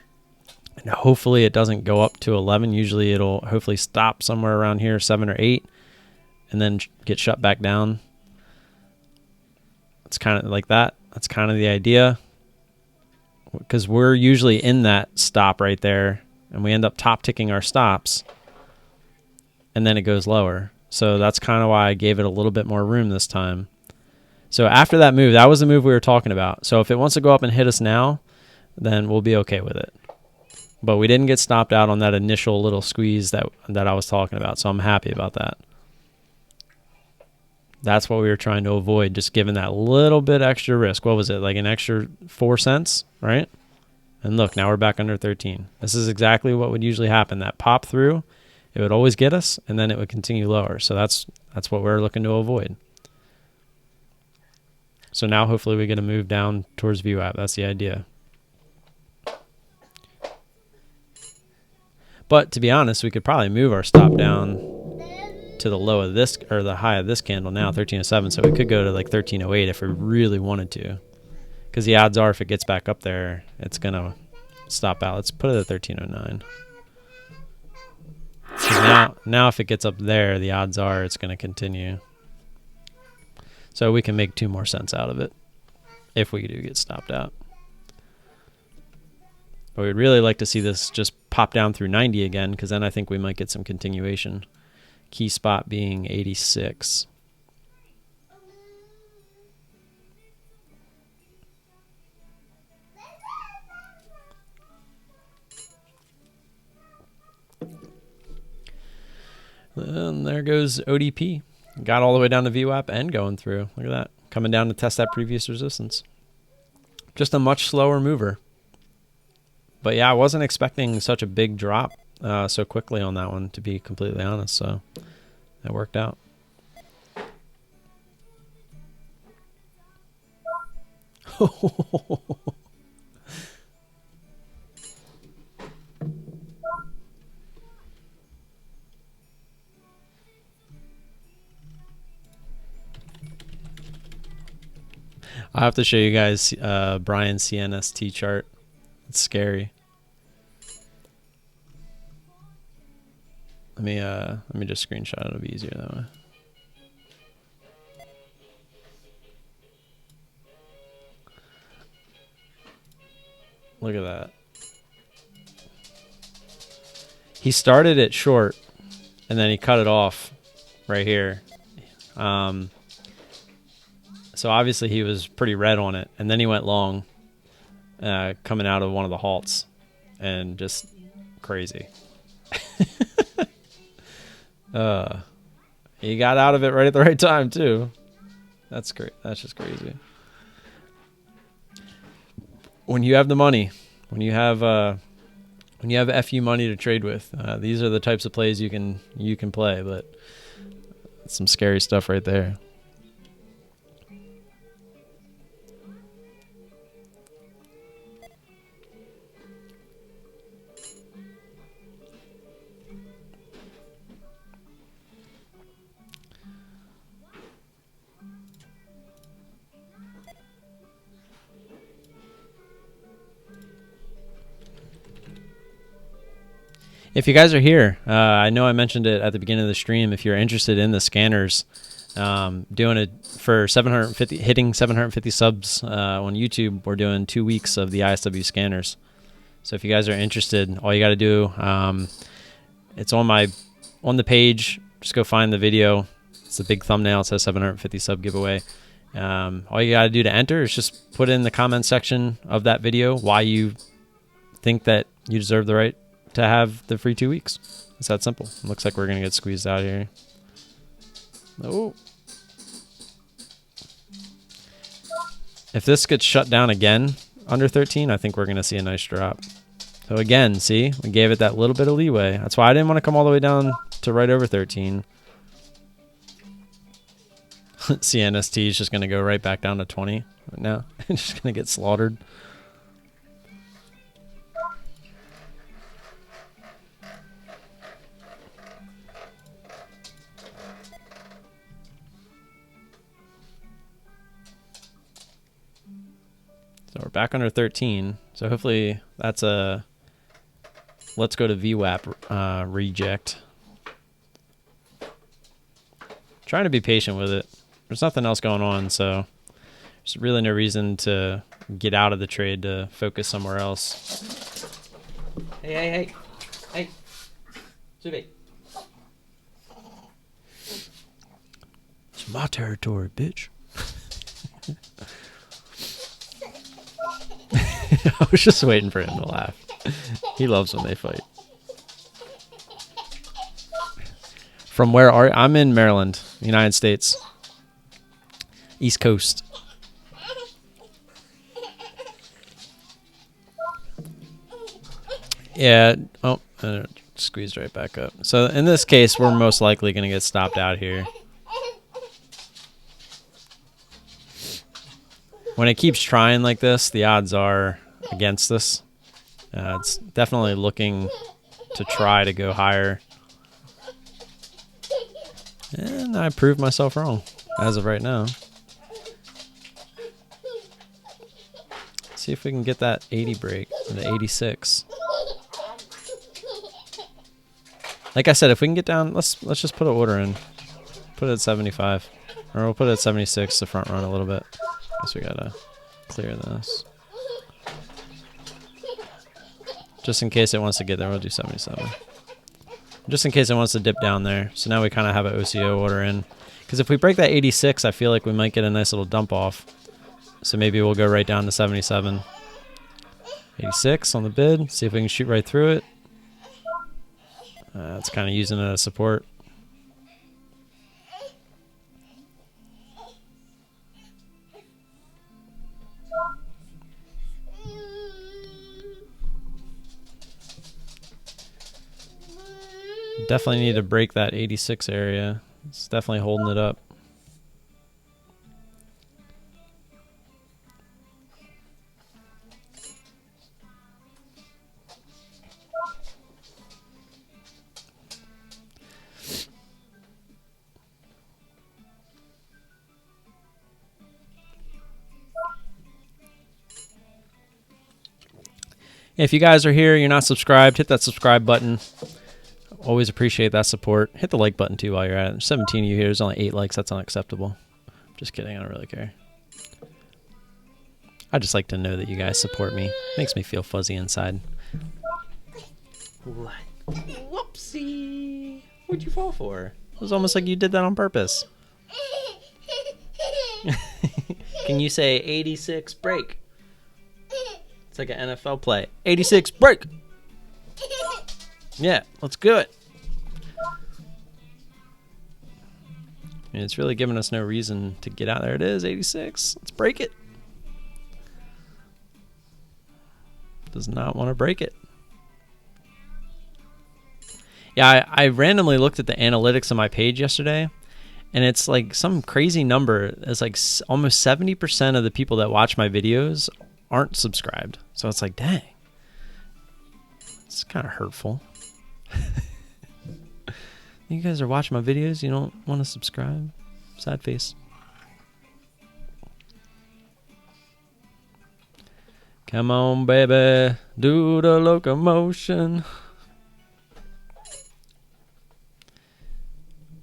And hopefully it doesn't go up to 11. Usually it'll hopefully stop somewhere around here, 7 or 8, and then get shut back down. It's kind of like that. That's kind of the idea, because we're usually in that stop right there, and we end up top ticking our stops, and then it goes lower. So that's kind of why I gave it a little bit more room this time. So after that move, that was the move we were talking about. So if it wants to go up and hit us now, then we'll be okay with it. But we didn't get stopped out on that initial little squeeze that I was talking about, so I'm happy about that. That's what we were trying to avoid, just giving that little bit extra risk. What was it, like an extra 4 cents, right? And look, now we're back under 13. This is exactly what would usually happen. That pop through, it would always get us, and then it would continue lower. So that's what we're looking to avoid. So now hopefully we get a move down towards VWAP. That's the idea. But to be honest, we could probably move our stop down to the low of this, or the high of this candle now, 13.07, so we could go to like 13.08 if we really wanted to, because the odds are if it gets back up there, it's gonna stop out. Let's put it at 13.09. Now if it gets up there, the odds are it's gonna continue. So we can make 2 more cents out of it if we do get stopped out. But we'd really like to see this just pop down through 90 again, because then I think we might get some continuation. Key spot being 86. And there goes ODP. Got all the way down to VWAP and going through. Look at that. Coming down to test that previous resistance. Just a much slower mover. But yeah, I wasn't expecting such a big drop so quickly on that one, to be completely honest. So that worked out. I'll have to show you guys Brian's CNST chart. It's scary. Let me just screenshot it. It'll be easier that way. Look at that. He started it short, and then he cut it off right here. So obviously he was pretty red on it, and then he went long, coming out of one of the halts, and just crazy. He got out of it right at the right time too. That's great. That's just crazy. When you have the money, when you have FU money to trade with, these are the types of plays you can play. But it's some scary stuff right there. If you guys are here, I know I mentioned it at the beginning of the stream. If you're interested in the scanners, doing it for 750, hitting 750 subs on YouTube, we're doing 2 weeks of the ISW scanners. So if you guys are interested, all you got to do, it's on the page. Just go find the video. It's a big thumbnail. It says 750 sub giveaway. All you got to do to enter is just put in the comment section of that video why you think that you deserve the right to have the free 2 weeks. It's that simple. It looks like we're going to get squeezed out here. Oh. If this gets shut down again under 13, I think we're going to see a nice drop. So again, see, we gave it that little bit of leeway. That's why I didn't want to come all the way down to right over 13. CNST is just going to go right back down to 20 right now. It's just going to get slaughtered. So we're back under 13. So hopefully that's a let's go to VWAP reject. Trying to be patient with it. There's nothing else going on, so there's really no reason to get out of the trade to focus somewhere else. Hey. Subi. It's my territory, bitch. I was just waiting for him to laugh. He loves when they fight. From where are I'm in Maryland, United States. East Coast. Yeah. Oh, squeezed right back up. So in this case, we're most likely going to get stopped out here. When it keeps trying like this, the odds are against this. It's definitely looking to try to go higher. And I proved myself wrong as of right now. See if we can get that 80 break, the 86. Like I said, if we can get down, let's just put an order in. Put it at 75. Or we'll put it at 76 to front run a little bit. Guess we gotta clear this. Just in case it wants to get there, we'll do 77. Just in case it wants to dip down there. So now we kind of have an OCO order in. Because if we break that 86, I feel like we might get a nice little dump off. So maybe we'll go right down to 77. 86 on the bid. See if we can shoot right through it. It's kind of using it as support. Definitely need to break that 86 area. It's definitely holding it up. If you guys are here, you're not subscribed, hit that subscribe button. Always appreciate that support. Hit the like button too while you're at it. There's 17 of you here. There's only 8 likes. That's unacceptable. Just kidding. I don't really care. I just like to know that you guys support me. Makes me feel fuzzy inside. What? Whoopsie. What'd you fall for? It was almost like you did that on purpose. Can you say 86 break? It's like an NFL play. 86 break. Yeah, let's do it. I mean, it's really giving us no reason to get out. There it is, 86. Let's break it. Does not want to break it. Yeah, I randomly looked at the analytics on my page yesterday, and it's like some crazy number. It's like almost 70% of the people that watch my videos aren't subscribed. So it's like, dang. It's kind of hurtful. You guys are watching my videos, you don't want to subscribe? Sad face. Come on, baby, do the locomotion.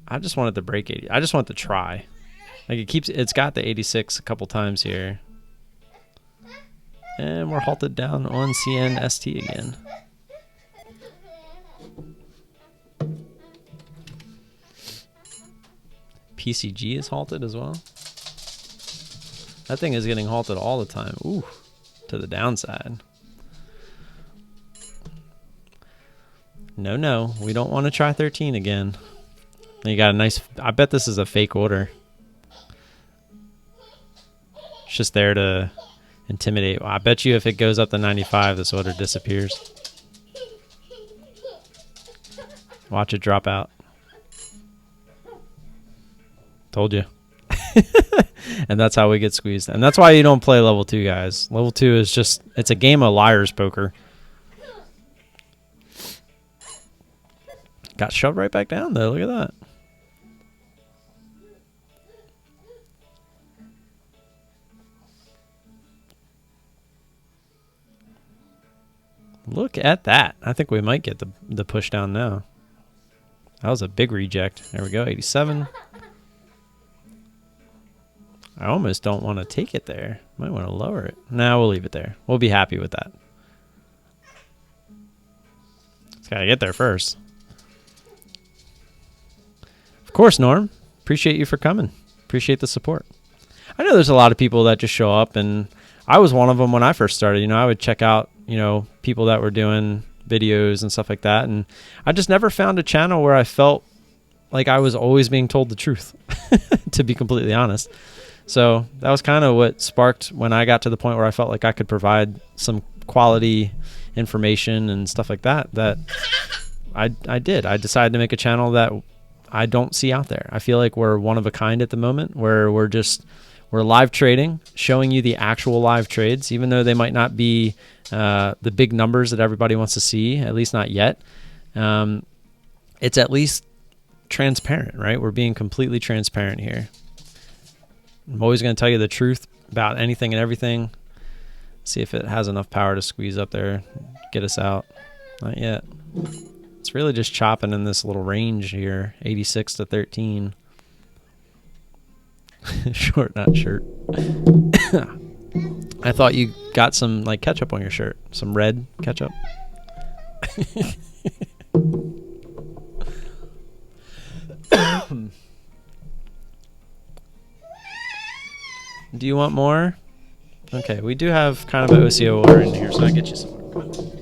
I just wanted to break 80. I just want to try. Like it's got the 86 a couple times here. And we're halted down on CNST again. PCG is halted as well. That thing is getting halted all the time. Ooh, to the downside. No, we don't want to try 13 again. You got a nice, I bet this is a fake order. It's just there to intimidate. Well, I bet you if it goes up to 95, this order disappears. Watch it drop out. Told you. And that's how we get squeezed. And that's why you don't play level 2, guys. Level 2 is just, it's a game of liar's poker. Got shoved right back down though. Look at that. Look at that. I think we might get the push down now. That was a big reject. There we go, 87. I almost don't want to take it there. Might want to lower it. Nah, we'll leave it there. We'll be happy with that. It's got to get there first. Of course, Norm. Appreciate you for coming. Appreciate the support. I know there's a lot of people that just show up, and I was one of them when I first started. You know, I would check out, you know, people that were doing videos and stuff like that, and I just never found a channel where I felt like I was always being told the truth, to be completely honest. So that was kind of what sparked when I got to the point where I felt like I could provide some quality information and stuff like that, that I did. I decided to make a channel that I don't see out there. I feel like we're one of a kind at the moment, where we're live trading, showing you the actual live trades, even though they might not be the big numbers that everybody wants to see, at least not yet. It's at least transparent, right? We're being completely transparent here. I'm always going to tell you the truth about anything and everything. See if it has enough power to squeeze up there, get us out. Not yet. It's really just chopping in this little range here, 86 to 13. Short, not shirt. I thought you got some like ketchup on your shirt. Some red ketchup. Do you want more? Okay, we do have kind of an OCO order in here, so I'll get you some more. Come on.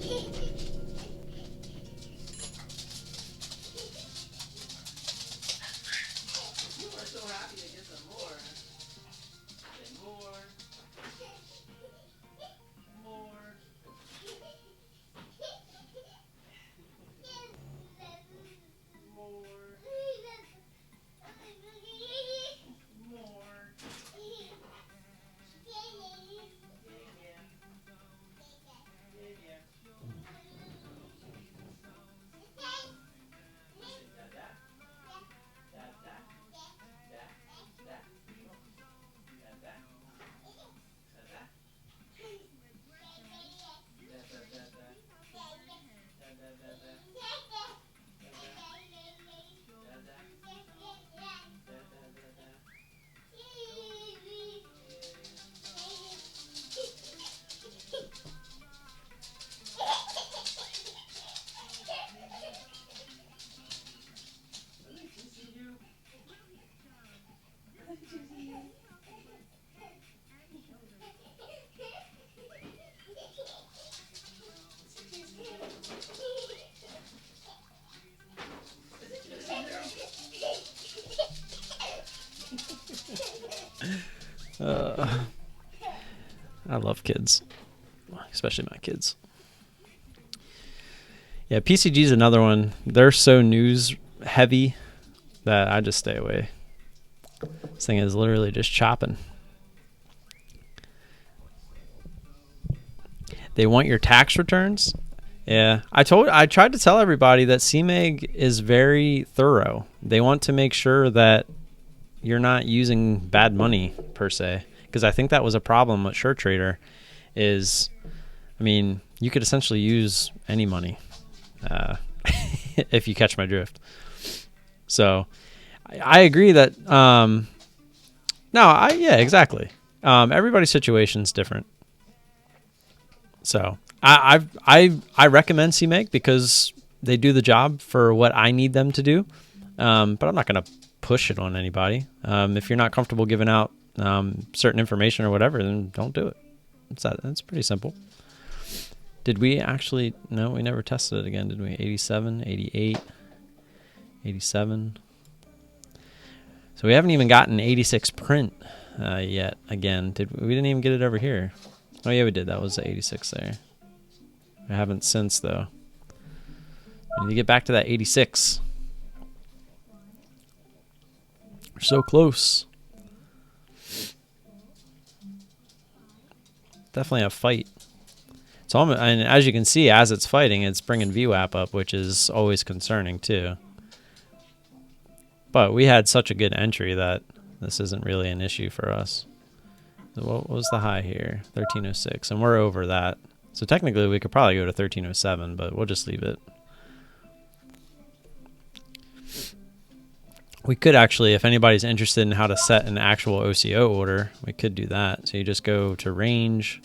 I love kids, especially my kids. Yeah, PCG is another one. They're so news heavy that I just stay away. This thing is literally just chopping. They want your tax returns. Yeah, I tried to tell everybody that CMEG is very thorough. They want to make sure that you're not using bad money per se, because I think that was a problem with SureTrader. Is, I mean, you could essentially use any money, if you catch my drift. So, I agree that. Yeah, exactly. Everybody's situation is different. So I recommend CMEG because they do the job for what I need them to do. But I'm not going to push it on anybody. If you're not comfortable giving out certain information or whatever, then don't do it. That's pretty simple. Did we actually? No, we never tested it again, did we? 87, 88, 87. So we haven't even gotten 86 print yet. Again, we didn't even get it over here. Oh yeah, we did. That was the 86 there. I haven't since though. We need to get back to that 86. We're so close. Definitely a fight. It's almost, and as you can see, as it's fighting, it's bringing VWAP up, which is always concerning too. But we had such a good entry that this isn't really an issue for us. What was the high here? 1306, and we're over that. So technically we could probably go to 1307, but we'll just leave it. We could actually, if anybody's interested in how to set an actual OCO order, we could do that. So you just go to range,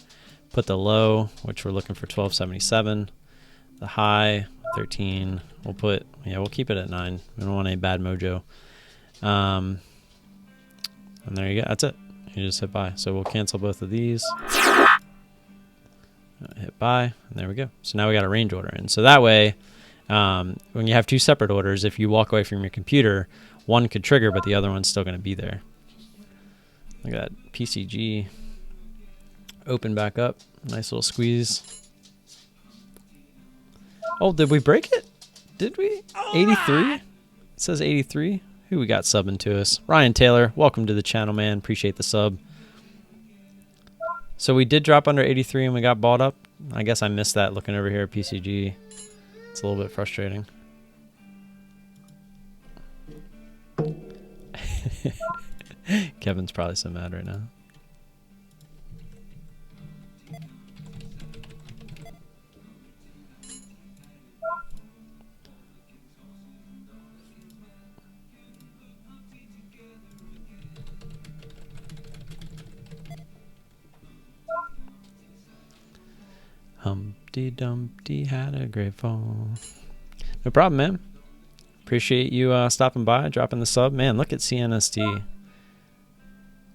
put the low, which we're looking for 1277, the high 13. We'll keep it at 9. We don't want any bad mojo. And there you go. That's it. You just hit buy. So we'll cancel both of these. Hit buy, and there we go. So now we got a range order in. So that way, when you have two separate orders, if you walk away from your computer, one could trigger, but the other one's still going to be there. Look at that PCG. Open back up. Nice little squeeze. Oh, did we break it? Did we? 83? It says 83. Who we got subbing to us? Ryan Taylor. Welcome to the channel, man. Appreciate the sub. So we did drop under 83 and we got bought up. I guess I missed that looking over here at PCG. It's a little bit frustrating. Kevin's probably so mad right now. Humpty Dumpty had a great fall. No problem, man. Appreciate you stopping by, dropping the sub. Man, look at CNST.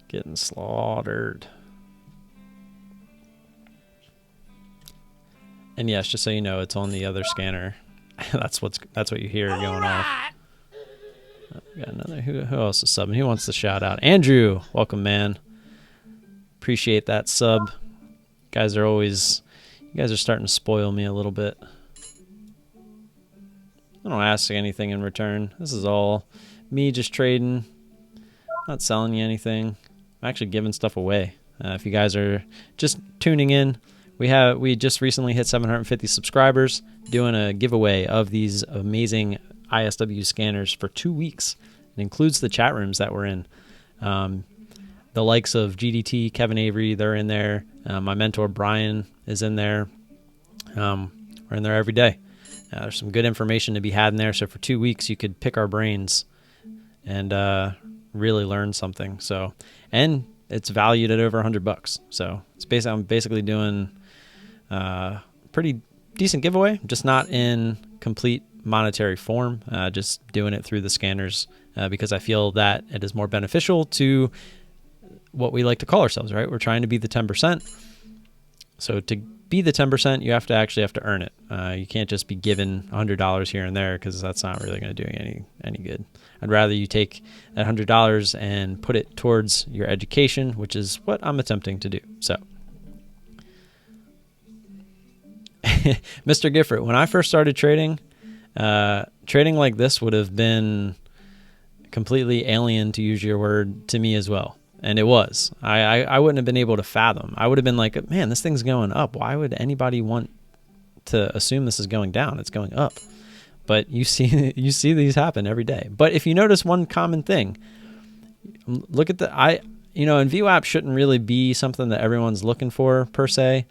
Getting slaughtered. And yes, just so you know, it's on the other scanner. that's what you hear going off. Oh, we got another. Who else is subbing? Who wants to shout out? Andrew, welcome, man. Appreciate that sub. You guys are starting to spoil me a little bit. I don't ask anything in return. This is all me just trading, not selling you anything. I'm actually giving stuff away. If you guys are just tuning in, we just recently hit 750 subscribers, doing a giveaway of these amazing ISW scanners for 2 weeks. It includes the chat rooms that we're in. The likes of GDT, Kevin Avery, they're in there. My mentor Brian is in there. We're in there every day. There's some good information to be had in there. So for 2 weeks, you could pick our brains and really learn something. So, and it's valued at over $100. So I'm basically doing pretty decent giveaway, just not in complete monetary form. Just doing it through the scanners because I feel that it is more beneficial to what we like to call ourselves, right? We're trying to be the 10%. So to be the 10%, you have to earn it. You can't just be given $100 here and there because that's not really going to do any good. I'd rather you take that $100 and put it towards your education, which is what I'm attempting to do. So, Mr. Gifford, when I first started trading, trading like this would have been completely alien, to use your word, to me as well. And it was. I wouldn't have been able to fathom. I would have been like, man, this thing's going up. Why would anybody want to assume this is going down? It's going up. But you see these happen every day. But if you notice one common thing, look at and VWAP shouldn't really be something that everyone's looking for per se.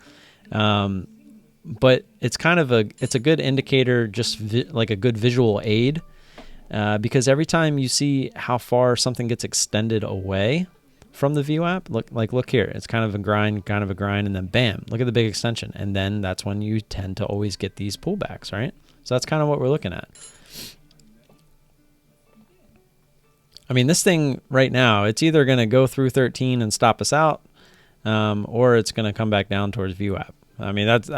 But it's kind of a good indicator, just like a good visual aid, because every time you see how far something gets extended away from the VWAP, look here, it's kind of a grind, and then bam, look at the big extension, and then that's when you tend to always get these pullbacks, right? So that's kind of what we're looking at. I mean, this thing right now, it's either going to go through 13 and stop us out, or it's going to come back down towards VWAP. I mean, that's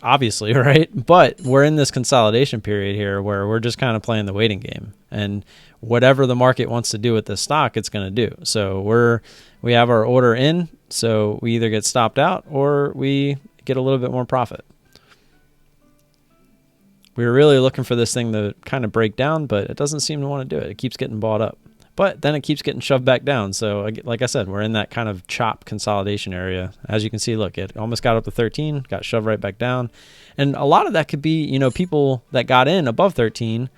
obviously, right? But we're in this consolidation period here where we're just kind of playing the waiting game. And whatever the market wants to do with this stock, it's going to do. So we have our order in, so we either get stopped out or we get a little bit more profit. We were really looking for this thing to kind of break down, but it doesn't seem to want to do it. It keeps getting bought up. But then it keeps getting shoved back down. So like I said, we're in that kind of chop consolidation area. As you can see, look, it almost got up to 13, got shoved right back down. And a lot of that could be, people that got in above 13,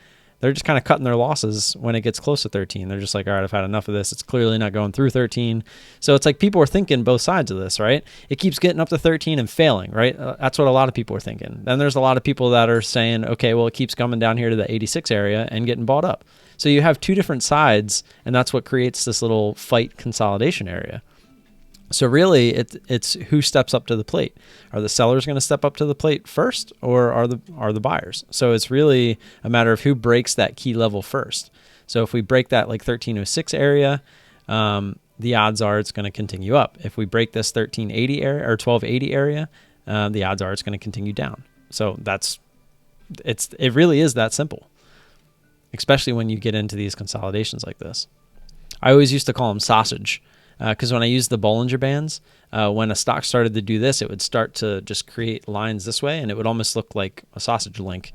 they're just kind of cutting their losses when it gets close to 13. They're just like, all right, I've had enough of this. It's clearly not going through 13. So it's like people are thinking both sides of this, right? It keeps getting up to 13 and failing, right? That's what a lot of people are thinking. Then there's a lot of people that are saying, okay, well, it keeps coming down here to the 86 area and getting bought up. So you have two different sides, and that's what creates this little fight consolidation area. So really, it's who steps up to the plate. Are the sellers going to step up to the plate first, or are the buyers? So it's really a matter of who breaks that key level first. So if we break that like 1306 area, the odds are it's going to continue up. If we break this 1380 area or 1280 area, the odds are it's going to continue down. So it really is that simple. Especially when you get into these consolidations like this. I always used to call them sausage because when I used the Bollinger Bands, when a stock started to do this, it would start to just create lines this way, and it would almost look like a sausage link.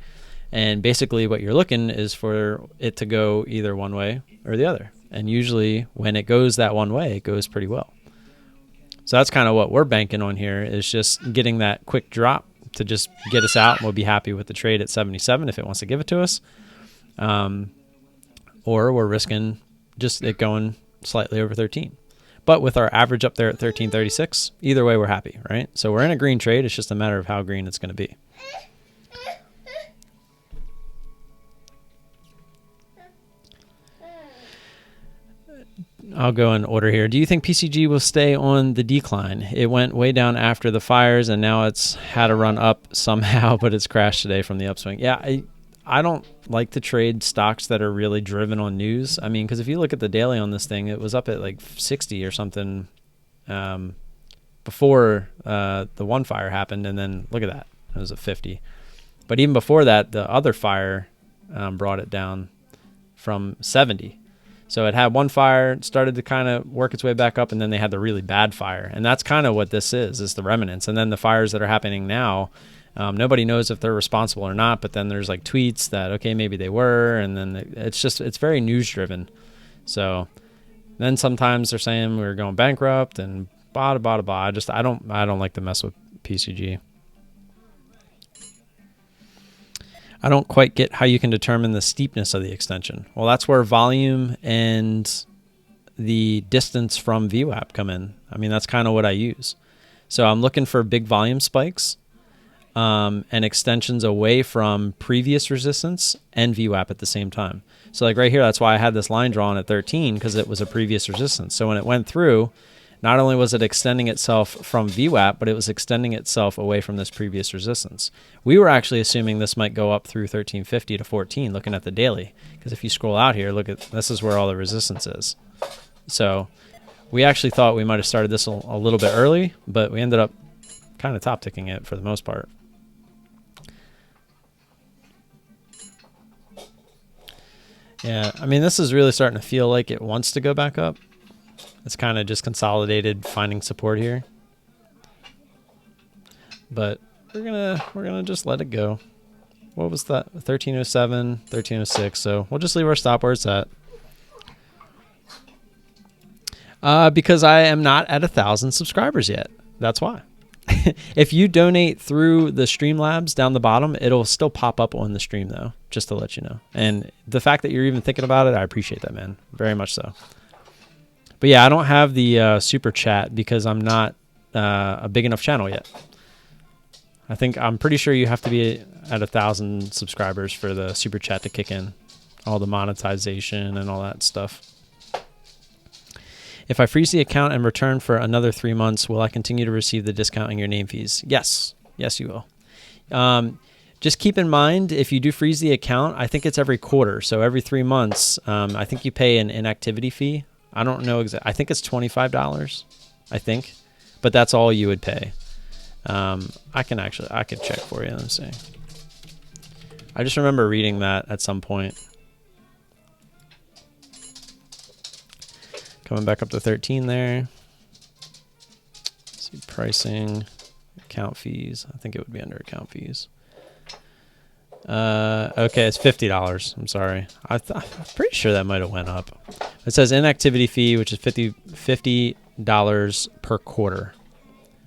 And basically what you're looking is for it to go either one way or the other. And usually when it goes that one way, it goes pretty well. So that's kind of what we're banking on here, is just getting that quick drop to just get us out, and we'll be happy with the trade at 77 if it wants to give it to us. Or we're risking just it going slightly over 13. But with our average up there at 1336, either way we're happy, right? So we're in a green trade. It's just a matter of how green it's going to be. I'll go in order here. Do you think PCG will stay on the decline? It went way down after the fires, and now it's had a run up somehow, but it's crashed today from the upswing. Yeah, I don't like to trade stocks that are really driven on news. I mean, because if you look at the daily on this thing, it was up at like 60 or something before the one fire happened, and then look at that. It was at 50. But even before that, the other fire brought it down from 70. So it had one fire, started to kind of work its way back up, and then they had the really bad fire. And that's kind of what this is the remnants. And then the fires that are happening now, nobody knows if they're responsible or not, but then there's like tweets that, okay, maybe they were, and then it's very news driven. So then sometimes they're saying we're going bankrupt and blah, blah, blah, blah. I don't like to mess with PCG. I don't quite get how you can determine the steepness of the extension. Well, that's where volume and the distance from VWAP come in. I mean, that's kind of what I use. So I'm looking for big volume spikes and extensions away from previous resistance and VWAP at the same time. So like right here, that's why I had this line drawn at 13, because it was a previous resistance. So when it went through, not only was it extending itself from VWAP, but it was extending itself away from this previous resistance. We were actually assuming this might go up through 1350 to 14, looking at the daily. Because if you scroll out here, look at this is where all the resistance is. So we actually thought we might have started this a little bit early, but we ended up kind of top ticking it for the most part. Yeah, I mean, this is really starting to feel like it wants to go back up. It's kind of just consolidated, finding support here. But we're gonna just let it go. What was that? 1307, 1306. So we'll just leave our stop where it's at. Because I am not at 1,000 subscribers yet. That's why. If you donate through the Streamlabs down the bottom, it'll still pop up on the stream though, just to let you know. And the fact that you're even thinking about it, I appreciate that, man. Very much so. But yeah, I don't have the super chat because I'm not a big enough channel yet. I'm pretty sure you have to be at 1,000 subscribers for the super chat to kick in, all the monetization and all that stuff. If I freeze the account and return for another 3 months, will I continue to receive the discount in your name fees? Yes, you will. Just keep in mind, if you do freeze the account, I think it's every quarter. So every 3 months, I think you pay an inactivity fee. I don't know exactly. I think it's $25, I think, but that's all you would pay. I could check for you. Let's see. I just remember reading that at some point. Coming back up to 13 there. Let's see, pricing, account fees. I think it would be under account fees. Okay, it's $50. I'm sorry. I'm pretty sure that might have went up. It says inactivity fee, which is $50 per quarter,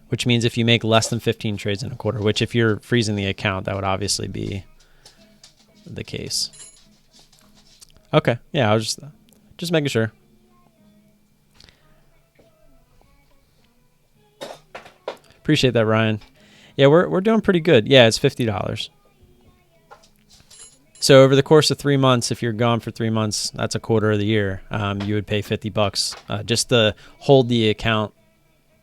which means if you make less than 15 trades in a quarter, which if you're freezing the account, that would obviously be the case. Okay, yeah, I was just making sure. Appreciate that, Ryan. Yeah, we're doing pretty good. Yeah, it's $50. So over the course of 3 months, if you're gone for 3 months, that's a quarter of the year. You would pay $50 just to hold the account,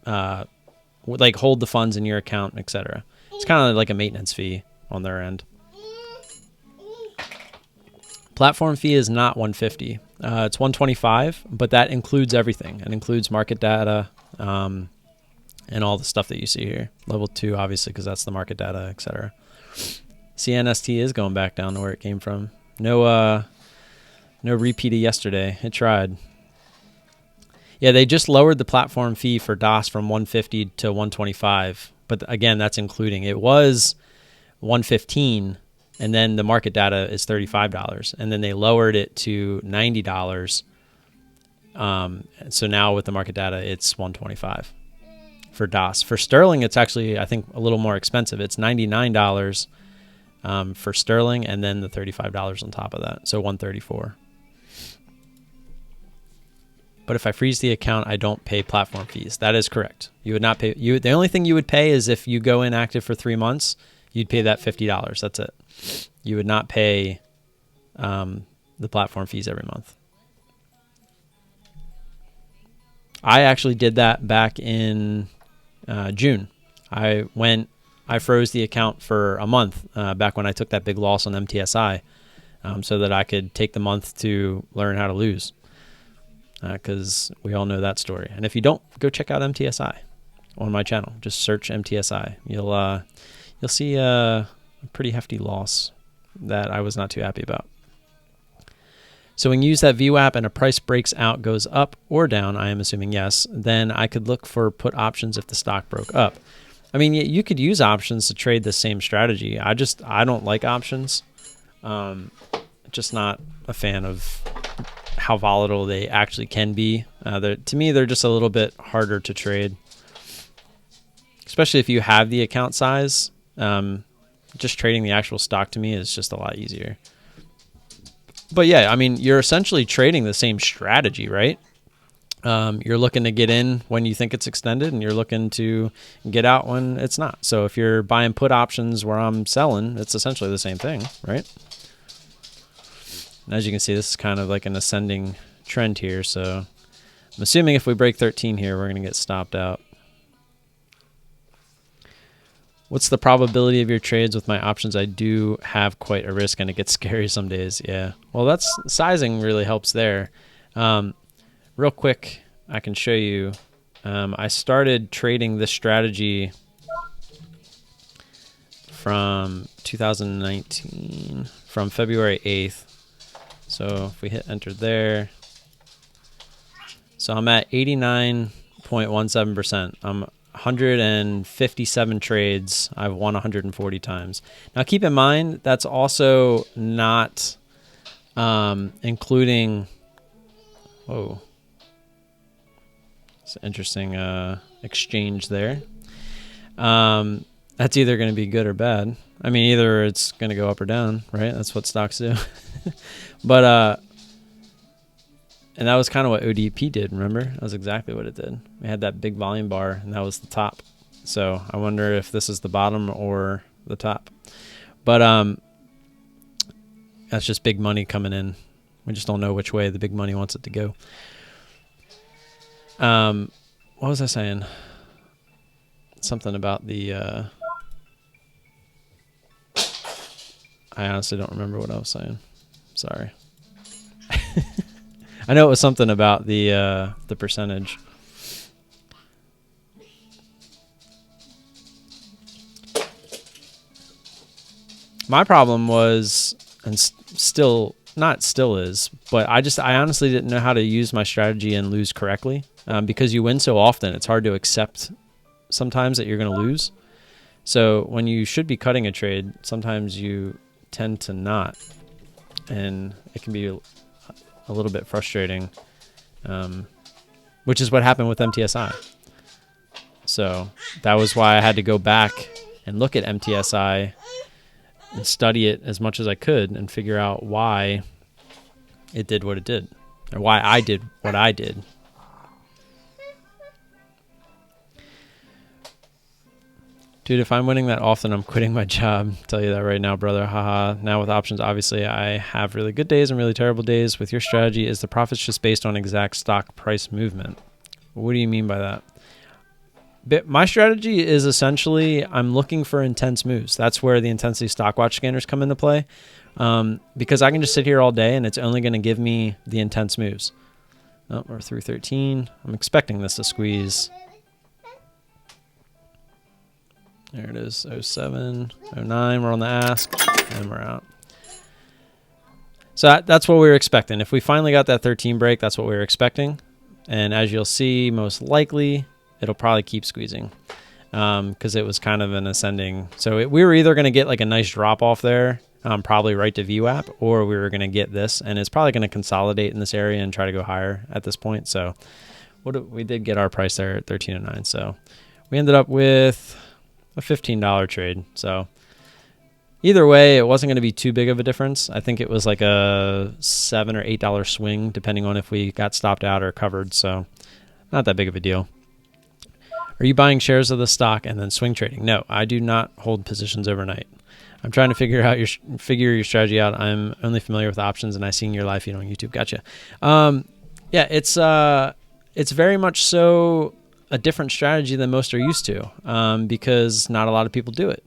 like hold the funds in your account, etc. It's kind of like a maintenance fee on their end. Platform fee is not $150. It's $125, but that includes everything. It includes market data and all the stuff that you see here. Level 2, obviously, because that's the market data, etc. CNST is going back down to where it came from. No repeat of yesterday. It tried. Yeah, they just lowered the platform fee for DOS from $150 to $125. But again, that's including. It was $115, and then the market data is $35, and then they lowered it to $90. So now with the market data, it's $125 for DOS. For Sterling, it's actually, I think, a little more expensive. It's $99. For Sterling, and then the $35 on top of that, so $134. But if I freeze the account, I don't pay platform fees. That is correct. You would not pay. The only thing you would pay is if you go inactive for 3 months, you'd pay that $50. That's it. You would not pay the platform fees every month. I actually did that back in June. I froze the account for a month back when I took that big loss on MTSI, so that I could take the month to learn how to lose, because we all know that story. And if you don't, go check out MTSI on my channel. Just search MTSI. You'll see a pretty hefty loss that I was not too happy about. So when you use that VWAP and a price breaks out, goes up or down, I am assuming yes, then I could look for put options if the stock broke up. I mean, you could use options to trade the same strategy. I don't like options. Just not a fan of how volatile they actually can be. To me, they're just a little bit harder to trade, especially if you have the account size. Just trading the actual stock to me is just a lot easier. But yeah, I mean, you're essentially trading the same strategy, right? You're looking to get in when you think it's extended, and you're looking to get out when it's not. So if you're buying put options where I'm selling, it's essentially the same thing, right? And as you can see, this is kind of like an ascending trend here. So I'm assuming if we break 13 here, we're going to get stopped out. What's the probability of your trades with my options? I do have quite a risk, and it gets scary some days. Yeah. Well, that's sizing really helps there. Real quick, I can show you. I started trading this strategy from 2019, from February 8th. So if we hit enter there, so I'm at 89.17%. I'm 157 trades. I've won 140 times. Now keep in mind, that's also not including, whoa, it's an interesting exchange there. That's either going to be good or bad. I mean, either it's going to go up or down, right? That's what stocks do. But and that was kind of what ODP did, remember? That was exactly what it did. We had that big volume bar, and that was the top. So I wonder if this is the bottom or the top. But that's just big money coming in. We just don't know which way the big money wants it to go. What was I saying? Something about the... I honestly don't remember what I was saying. Sorry. I know it was something about the percentage. My problem was, and still is, but I honestly didn't know how to use my strategy and lose correctly. Because you win so often, it's hard to accept sometimes that you're going to lose. So when you should be cutting a trade, sometimes you tend to not, and it can be a little bit frustrating, which is what happened with MTSI. So that was why I had to go back and look at MTSI and study it as much as I could and figure out why it did what it did, or why I did what I did. Dude, if I'm winning that often, I'm quitting my job. I'll tell you that right now, brother. Haha. Now with options, obviously, I have really good days and really terrible days. With your strategy, is the profits just based on exact stock price movement? What do you mean by that? My strategy is essentially I'm looking for intense moves. That's where the intensity stock watch scanners come into play, because I can just sit here all day and it's only going to give me the intense moves. Oh, we're through 13. I'm expecting this to squeeze. There it is, 07, 09, we're on the ask, and we're out. So that's what we were expecting. If we finally got that 13 break, that's what we were expecting. And as you'll see, most likely, it'll probably keep squeezing, because it was kind of an ascending. So we were either going to get like a nice drop off there, probably right to VWAP, or we were going to get this, and it's probably going to consolidate in this area and try to go higher at this point. So we did get our price there at 13.09. So we ended up with a $15 trade. So either way, it wasn't going to be too big of a difference. I think it was like a $7 or $8 swing, depending on if we got stopped out or covered. So not that big of a deal. Are you buying shares of the stock and then swing trading? No, I do not hold positions overnight. I'm trying to figure your strategy out. I'm only familiar with options, and I seen your live feed on YouTube. Gotcha. Yeah, it's very much so a different strategy than most are used to, because not a lot of people do it.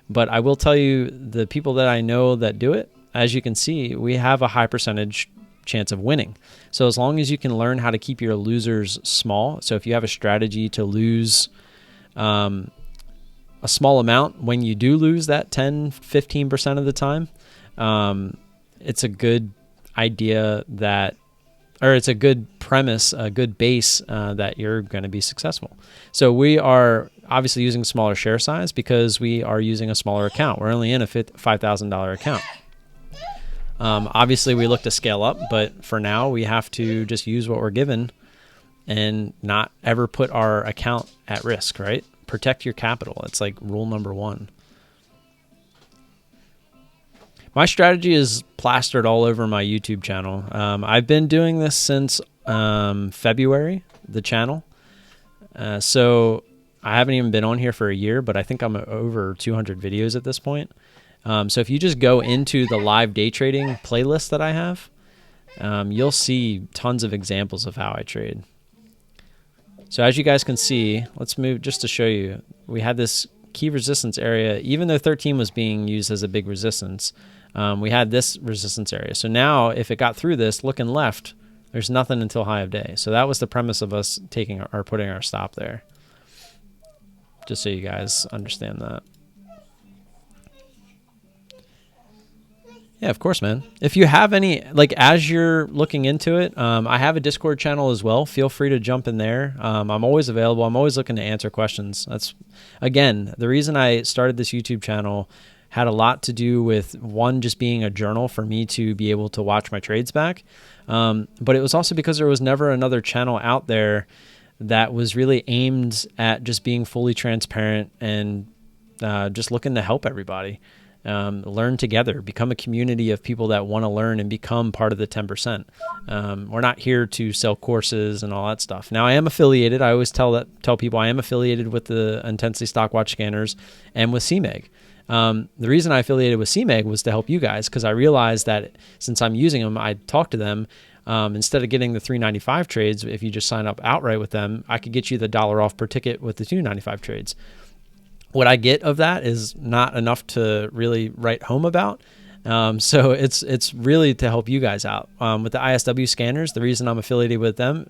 But I will tell you, the people that I know that do it, as you can see, we have a high percentage chance of winning. So as long as you can learn how to keep your losers small, so if you have a strategy to lose a small amount, when you do lose that 10-15% of the time, it's a good idea that, or it's a good premise, a good base that you're going to be successful. So we are obviously using smaller share size because we are using a smaller account. We're only in a $5,000 account. Obviously we look to scale up, but for now we have to just use what we're given and not ever put our account at risk, right? Protect your capital. It's like rule number one. My strategy is plastered all over my YouTube channel. I've been doing this since February, the channel. So I haven't even been on here for a year, but I think I'm over 200 videos at this point. So if you just go into the live day trading playlist that I have, you'll see tons of examples of how I trade. So as you guys can see, let's move just to show you. We had this key resistance area, even though 13 was being used as a big resistance, we had this resistance area. So now if it got through this, looking left, there's nothing until high of day. So that was the premise of us taking or putting our stop there. Just so you guys understand that. Yeah, of course, man. If you have any, like as you're looking into it, I have a Discord channel as well. Feel free to jump in there. I'm always available. I'm always looking to answer questions. That's, again, the reason I started this YouTube channel had a lot to do with, one, just being a journal for me to be able to watch my trades back. But it was also because there was never another channel out there that was really aimed at just being fully transparent and just looking to help everybody. Learn together, become a community of people that want to learn and become part of the 10%. We're not here to sell courses and all that stuff. Now I am affiliated. I always tell people I am affiliated with the Intensely Stock Watch Scanners and with CMEG. The reason I affiliated with CMEG was to help you guys, because I realized that since I'm using them, I talk to them. Instead of getting the $3.95 trades, if you just sign up outright with them, I could get you the $1 off per ticket with the $2.95 trades. What I get of that is not enough to really write home about. So it's really to help you guys out. With the ISW scanners, the reason I'm affiliated with them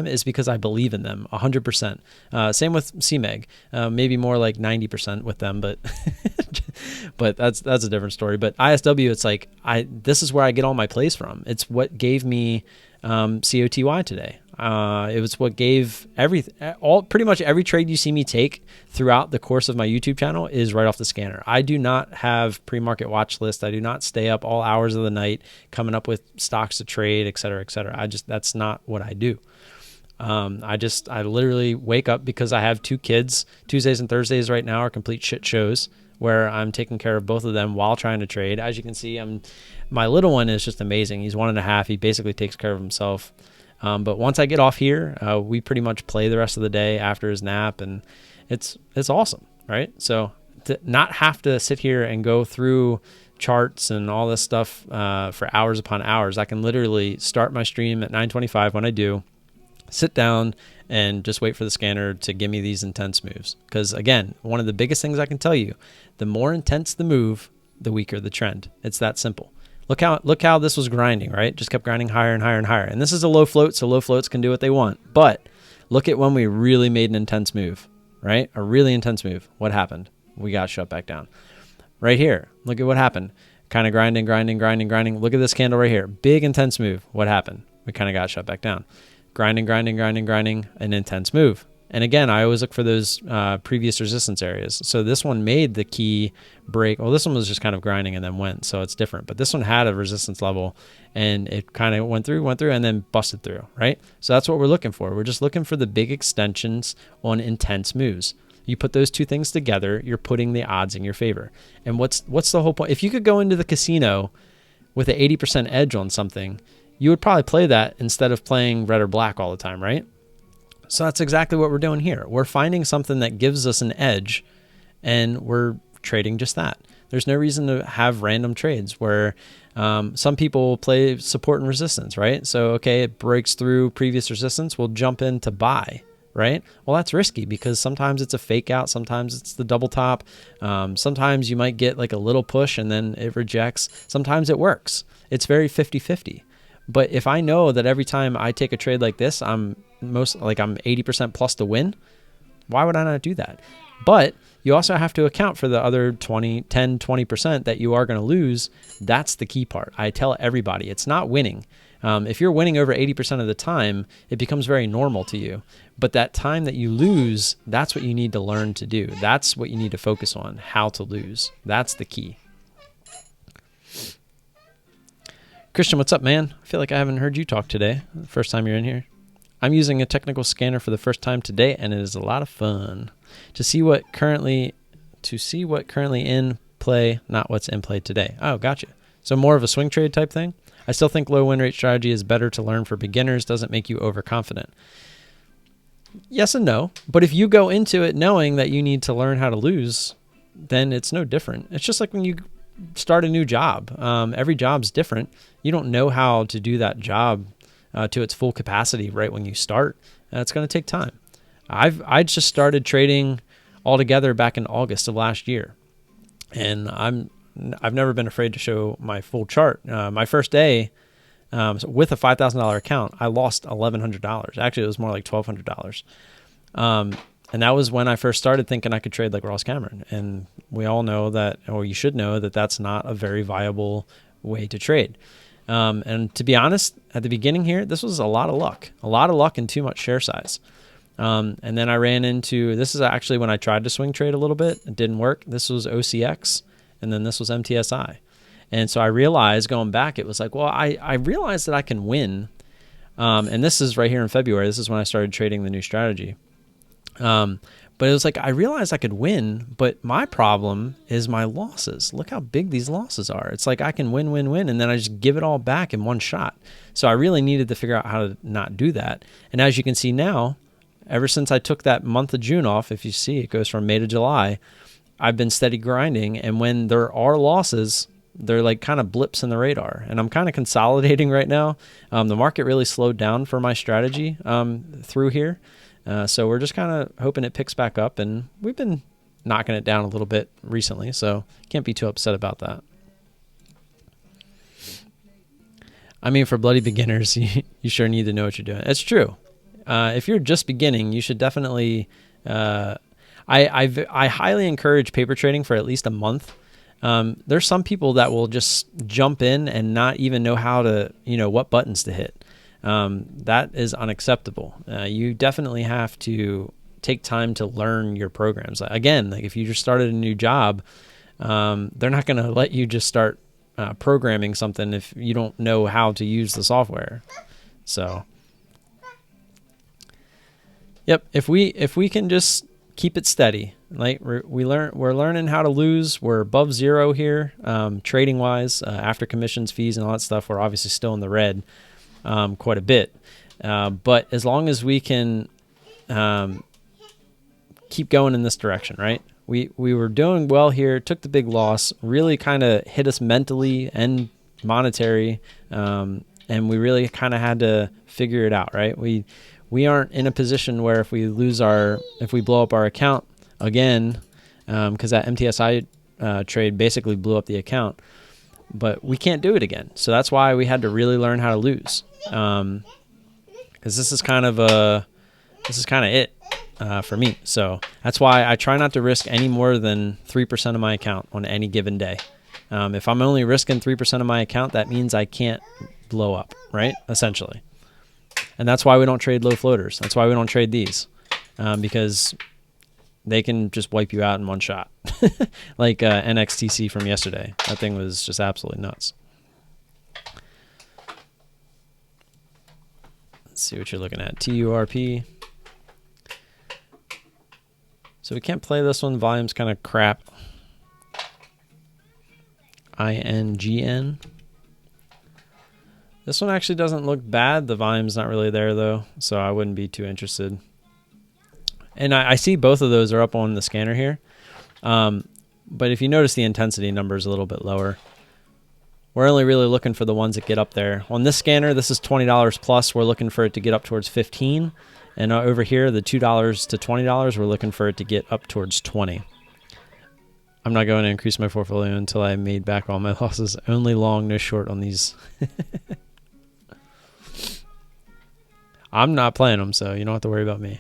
is because I believe in them 100%. Same with CMEG, maybe more like 90% with them, but but that's a different story. But ISW, it's like this is where I get all my plays from. It's what gave me COTY today. It was what gave pretty much every trade you see me take throughout the course of my YouTube channel is right off the scanner. I do not have pre-market watch list. I do not stay up all hours of the night coming up with stocks to trade, et cetera, et cetera. That's not what I do. I literally wake up because I have 2 kids. Tuesdays and Thursdays right now are complete shit shows where I'm taking care of both of them while trying to trade. As you can see, my little one is just amazing. He's 1.5. He basically takes care of himself. But once I get off here, we pretty much play the rest of the day after his nap, and it's awesome, right? So to not have to sit here and go through charts and all this stuff for hours upon hours, I can literally start my stream at 9:25 when I do, sit down and just wait for the scanner to give me these intense moves. Because again, one of the biggest things I can tell you, the more intense the move, the weaker the trend. It's that simple. Look how this was grinding, right? Just kept grinding higher and higher and higher. And this is a low float, so low floats can do what they want. But look at when we really made an intense move, right? A really intense move. What happened? We got shut back down. Right here, look at what happened. Kind of grinding. Look at this candle right here. Big intense move. What happened? We kind of got shut back down. Grinding, an intense move. And again, I always look for those previous resistance areas. So this one made the key break. Well, this one was just kind of grinding and then went, so it's different. But this one had a resistance level, and it kind of went through, and then busted through, right? So that's what we're looking for. We're just looking for the big extensions on intense moves. You put those two things together, you're putting the odds in your favor. And what's the whole point? If you could go into the casino with an 80% edge on something, you would probably play that instead of playing red or black all the time, right? So that's exactly what we're doing here. We're finding something that gives us an edge, and we're trading just that. There's no reason to have random trades where some people play support and resistance, right? So, okay, it breaks through previous resistance. We'll jump in to buy, right? Well, that's risky because sometimes it's a fake out. Sometimes it's the double top. Sometimes you might get like a little push and then it rejects. Sometimes it works. It's very 50-50. But if I know that every time I take a trade like this, I'm 80% plus to win, why would I not do that? But you also have to account for the other 20% that you are going to lose. That's the key part. I tell everybody it's not winning. If you're winning over 80% of the time, it becomes very normal to you. But that time that you lose, that's what you need to learn to do. That's what you need to focus on, how to lose. That's the key. Christian, what's up, man? I feel like I haven't heard you talk today. First time you're in here. I'm using a technical scanner for the first time today, and it is a lot of fun to see what currently in play, not what's in play today. Oh, gotcha. So more of a swing trade type thing. I still think low win rate strategy is better to learn for beginners. Doesn't make you overconfident. Yes and no. But if you go into it knowing that you need to learn how to lose, then it's no different. It's just like when you start a new job. Every job's different. You don't know how to do that job to its full capacity right when you start. It's going to take time. I just started trading altogether back in August of last year, and I've never been afraid to show my full chart. My first day with a $5,000 account, I lost $1,100. Actually, it was more like $1,200. And that was when I first started thinking I could trade like Ross Cameron. And we all know that, or you should know that that's not a very viable way to trade. And to be honest, at the beginning here, this was a lot of luck and too much share size. And then I ran into, this is actually when I tried to swing trade a little bit. It didn't work. This was OCX, and then this was MTSI. And so I realized going back, it was like, well, I realized that I can win. And this is right here in February. This is when I started trading the new strategy. But it was like, I realized I could win, but my problem is my losses. Look how big these losses are. It's like I can win, and then I just give it all back in one shot. So I really needed to figure out how to not do that. And as you can see now, ever since I took that month of June off, if you see, it goes from May to July, I've been steady grinding. And when there are losses, they're like kind of blips in the radar. And I'm kind of consolidating right now. The market really slowed down for my strategy through here. So we're just kind of hoping it picks back up, and we've been knocking it down a little bit recently, so can't be too upset about that. I mean, for bloody beginners, you sure need to know what you're doing. It's true. If you're just beginning, you should definitely, I highly encourage paper trading for at least a month. There's some people that will just jump in and not even know how to, what buttons to hit. That is unacceptable. You definitely have to take time to learn your programs. Again, like if you just started a new job, they're not going to let you just start programming something if you don't know how to use the software. So, yep. If we can just keep it steady, like we're learning how to lose. We're above zero here, trading wise, after commissions, fees, and all that stuff. We're obviously still in the red. Quite a bit. But as long as we can keep going in this direction, right? We were doing well here, took the big loss, really kind of hit us mentally and monetary, and we really kind of had to figure it out, right? We aren't in a position where if we blow up our account again, because that MTSI trade basically blew up the account, but we can't do it again. So that's why we had to really learn how to lose. Because this is kind of it for me. So that's why I try not to risk any more than 3% of my account on any given day. If I'm only risking 3% of my account, that means I can't blow up, right? Essentially. And that's why we don't trade low floaters. That's why we don't trade these, because they can just wipe you out in one shot. Like NXTC from yesterday. That thing was just absolutely nuts. Let's see what you're looking at. TURP. So we can't play this one. Volume's kind of crap. INGN. This one actually doesn't look bad. The volume's not really there, though, so I wouldn't be too interested. And I see both of those are up on the scanner here. But if you notice, the intensity number is a little bit lower. We're only really looking for the ones that get up there. On this scanner, this is $20 plus. We're looking for it to get up towards 15. And over here, the $2 to $20, we're looking for it to get up towards 20. I'm not going to increase my portfolio until I made back all my losses. Only long, no short on these. I'm not playing them, so you don't have to worry about me.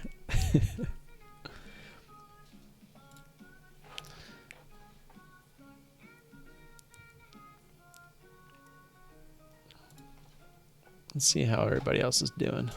Let's see how everybody else is doing.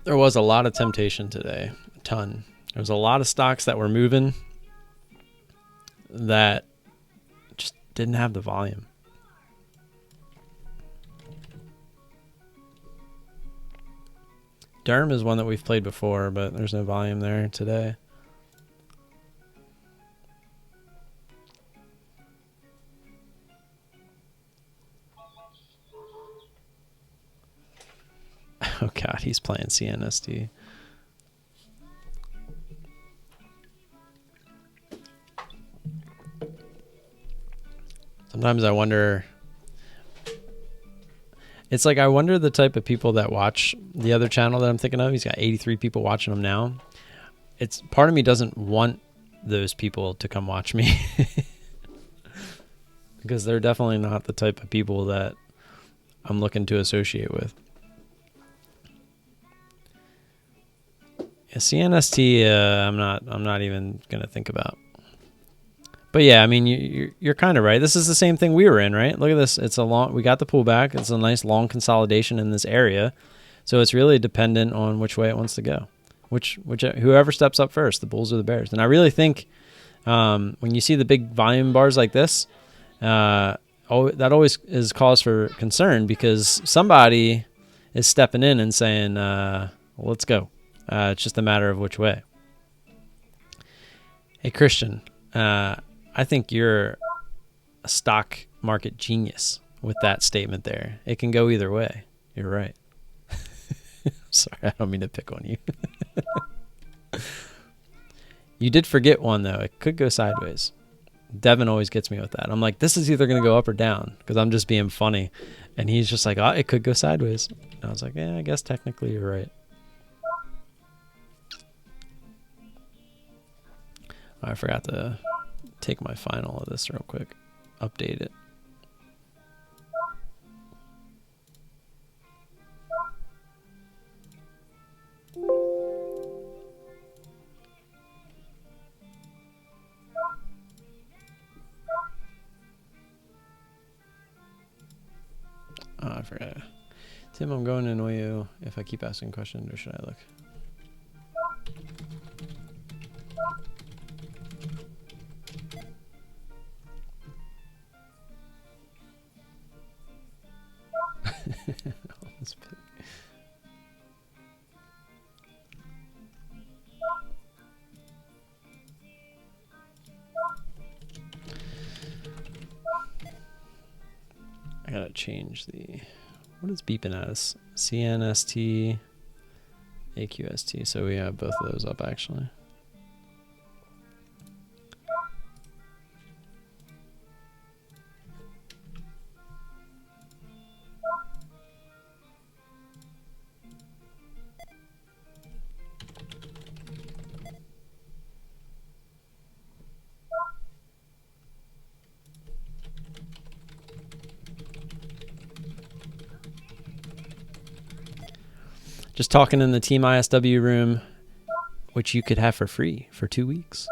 There was a lot of temptation today, a ton. There was a lot of stocks that were moving that just didn't have the volume. Derm is one that we've played before, but there's no volume there today. Oh God, he's playing CNST. Sometimes I wonder, it's like I wonder the type of people that watch the other channel that I'm thinking of. He's got 83 people watching him now. It's part of me doesn't want those people to come watch me because they're definitely not the type of people that I'm looking to associate with. Yeah, CNST, I'm not even gonna think about. But yeah, I mean, you're kind of right. This is the same thing we were in, right? Look at this. It's a long. We got the pullback. It's a nice long consolidation in this area, so it's really dependent on which way it wants to go. Whoever steps up first, the bulls or the bears. And I really think when you see the big volume bars like this, that always is cause for concern because somebody is stepping in and saying, well, "Let's go." It's just a matter of which way. Hey, Christian. I think you're a stock market genius with that statement there. It can go either way. You're right. Sorry, I don't mean to pick on you. You did forget one, though. It could go sideways. Devin always gets me with that. I'm like, this is either going to go up or down because I'm just being funny. And he's just like, oh, it could go sideways. And I was like, yeah, I guess technically you're right. I forgot to take my final of this real quick. Update it. Oh, I forgot. Tim, I'm going to annoy you if I keep asking questions, or should I look? I gotta change the, what is beeping at us? CNST, AQST. So we have both of those up actually. Just talking in the Team ISW room, which you could have for free for 2 weeks.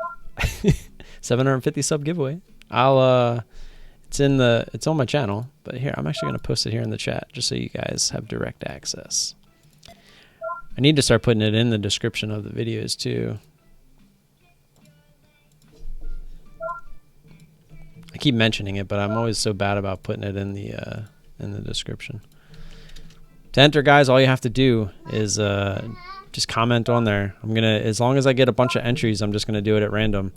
750 sub giveaway. It's on my channel, but here, I'm actually going to post it here in the chat just so you guys have direct access. I need to start putting it in the description of the videos too. keep mentioning it, but I'm always so bad about putting it in the description. To enter, guys, all you have to do is just comment on there. As long as I get a bunch of entries, I'm just gonna do it at random.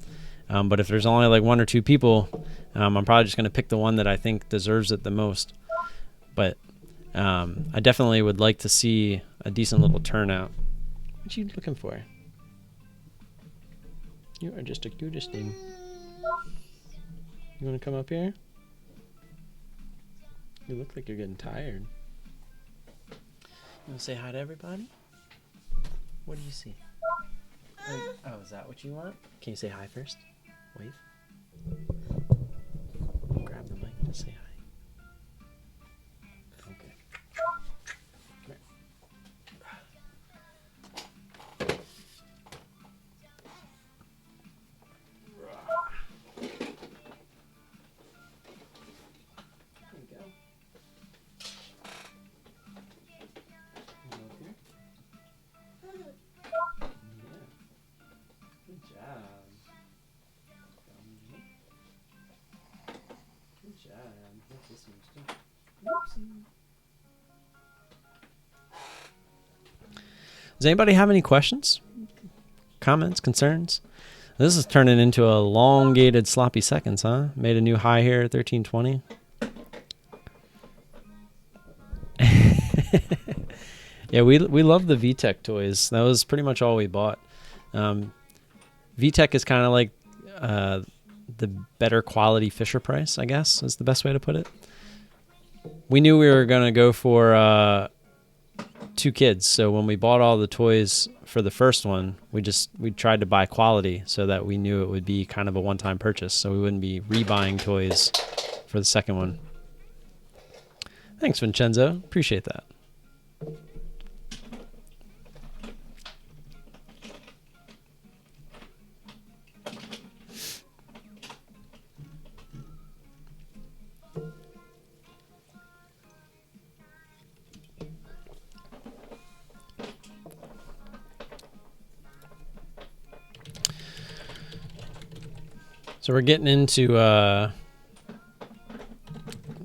But if there's only like 1 or 2 people, I'm probably just gonna pick the one that I think deserves it the most. But I definitely would like to see a decent little turnout. What you looking for? You are just the cutest thing. You want to come up here? You look like you're getting tired. You want to say hi to everybody? What do you see? Oh, is that what you want? Can you say hi first? Wave. Grab the mic and say hi. Okay. Come here. There you go. Over here. Yeah. Good job. Good job. What's this one? Whoopsie. Does anybody have any questions, comments, concerns? This is turning into a elongated sloppy seconds, huh? Made a new high here at 1320. Yeah, we love the VTech toys. That was pretty much all we bought. VTech is kind of like the better quality Fisher Price, I guess, is the best way to put it. We knew we were going to go for 2 kids, so when we bought all the toys for the first one, we tried to buy quality so that we knew it would be kind of a one-time purchase, so we wouldn't be rebuying toys for the second one. Thanks, Vincenzo. Appreciate that. So we're getting into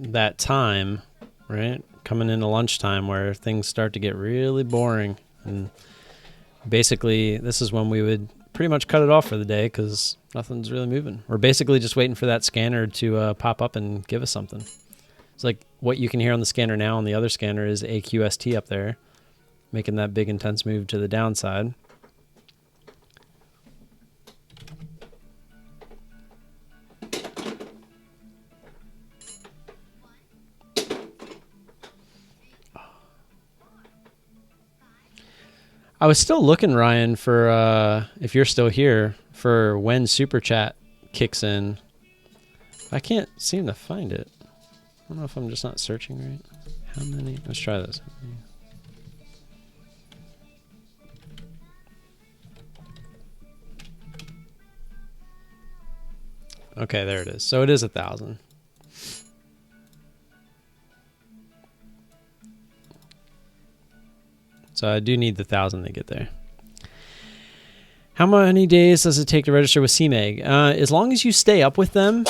that time, right? Coming into lunchtime where things start to get really boring. And basically, this is when we would pretty much cut it off for the day because nothing's really moving. We're basically just waiting for that scanner to pop up and give us something. It's like what you can hear on the scanner now on the other scanner is AQST up there, making that big intense move to the downside. I was still looking, Ryan, for if you're still here, for when Super Chat kicks in. I can't seem to find it. I don't know if I'm just not searching right. How many? Let's try this. Okay, there it is. So it is 1,000. So I do need the 1,000 to get there. How many days does it take to register with CMEG? As long as you stay up with them,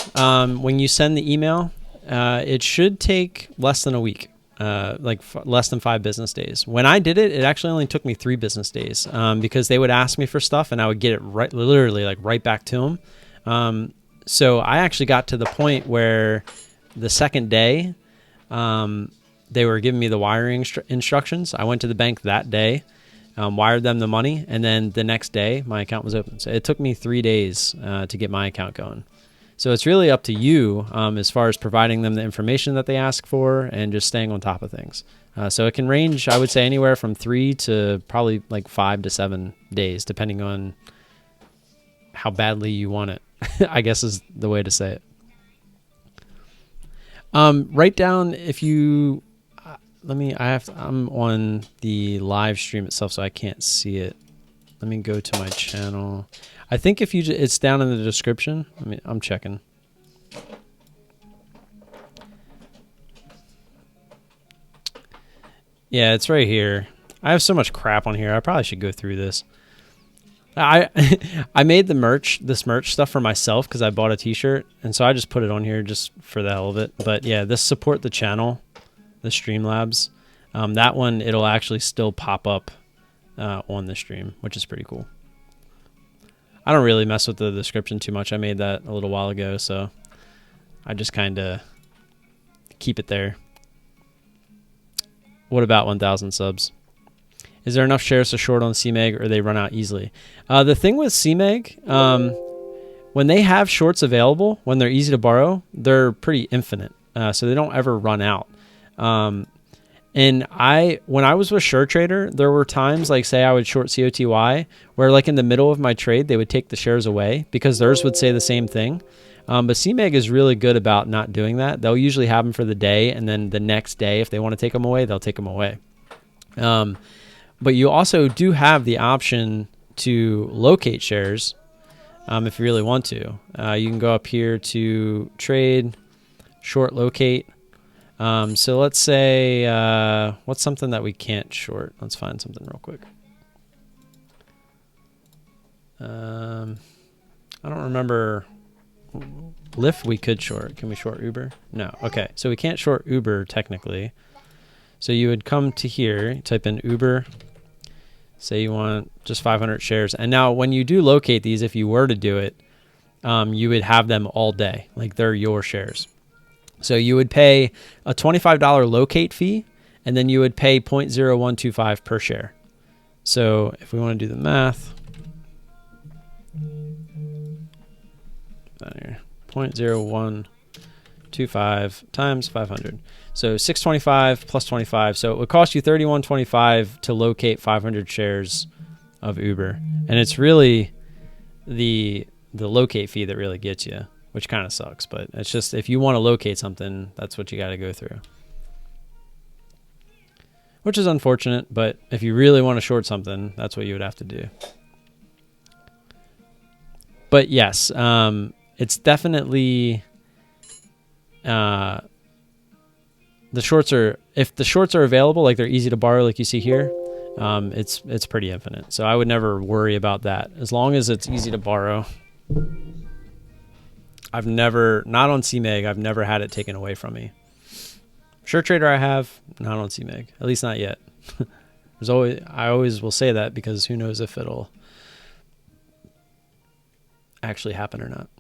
when you send the email, it should take less than a week, less than 5 business days. When I did it, it actually only took me 3 business days because they would ask me for stuff and I would get it literally right back to them. So I actually got to the point where the second day, they were giving me the wiring instructions. I went to the bank that day, wired them the money, and then the next day my account was open. So it took me 3 days to get my account going. So it's really up to you as far as providing them the information that they ask for and just staying on top of things. So it can range, I would say, anywhere from 3 to probably like 5 to 7 days, depending on how badly you want it, I guess is the way to say it. Write down if you... I'm on the live stream itself, so I can't see it. Let me go to my channel. I think if you, it's down in the description. I'm checking. Yeah, it's right here. I have so much crap on here. I probably should go through this. I I made this merch stuff for myself because I bought a T-shirt, and so I just put it on here just for the hell of it. But yeah, this support the channel, the Streamlabs. That one, it'll actually still pop up on the stream, which is pretty cool. I don't really mess with the description too much. I made that a little while ago, so I just kind of keep it there. What about 1,000 subs? Is there enough shares to short on CMEG, or they run out easily? The thing with CMEG, when they have shorts available, when they're easy to borrow, they're pretty infinite, so they don't ever run out. And when I was with SureTrader, there were times, like say I would short COTY, where like in the middle of my trade, they would take the shares away because theirs would say the same thing. But CMEG is really good about not doing that. They'll usually have them for the day, and then the next day, if they want to take them away, they'll take them away. But you also do have the option to locate shares if you really want to. You can go up here to trade, short locate. So let's say, what's something that we can't short? Let's find something real quick. I don't remember. Lyft we could short. Can we short Uber? No. Okay. So we can't short Uber technically. So you would come to here, type in Uber, say you want just 500 shares. And now when you do locate these, if you were to do it, you would have them all day. Like they're your shares. So you would pay a $25 locate fee, and then you would pay 0.0125 per share. So if we want to do the math, 0.0125 times 500. So 625 plus 25. So it would cost you $31.25 to locate 500 shares of Uber. And it's really the locate fee that really gets you, which kind of sucks, but it's just if you want to locate something, that's what you got to go through. Which is unfortunate, but if you really want to short something, that's what you would have to do. But yes, it's definitely the shorts are, if the shorts are available, like they're easy to borrow, like you see here, it's pretty infinite. So I would never worry about that as long as it's easy to borrow. I've never, not on CMEG, I've never had it taken away from me. SureTrader I have, not on CMEG, at least not yet. I always will say that because who knows if it'll actually happen or not.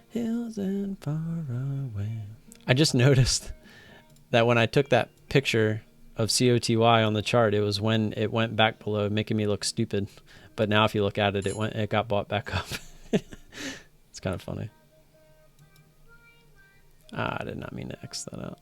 Hills and far away. I just noticed that when I took that picture of COTY on the chart, it was when it went back below, making me look stupid. But now if you look at it, it got bought back up. It's kind of funny. I did not mean to X that out.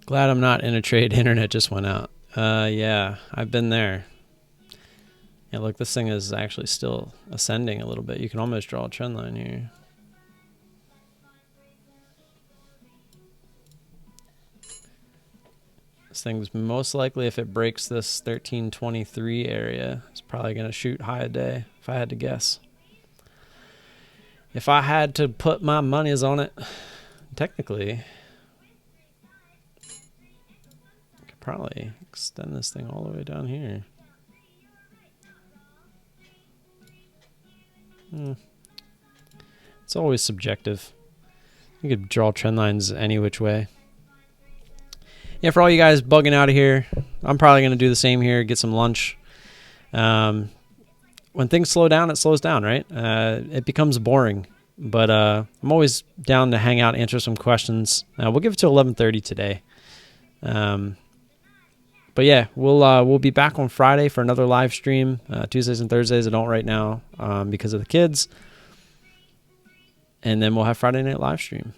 Glad I'm not in a trade. Internet just went out. Yeah, I've been there. Yeah, look, this thing is actually still ascending a little bit. You can almost draw a trend line here. This thing's most likely, if it breaks this 1323 area, it's probably going to shoot high a day, if I had to guess. If I had to put my monies on it, technically, I could probably extend this thing all the way down here. It's always subjective. You could draw trend lines any which way. Yeah, for all you guys bugging out of here, I'm probably going to do the same here, get some lunch. When things slow down, it slows down, right? It becomes boring. But I'm always down to hang out, answer some questions. We'll give it to 11:30 today. But yeah, we'll be back on Friday for another live stream. Tuesdays and Thursdays I don't right now because of the kids. And then we'll have Friday night live stream.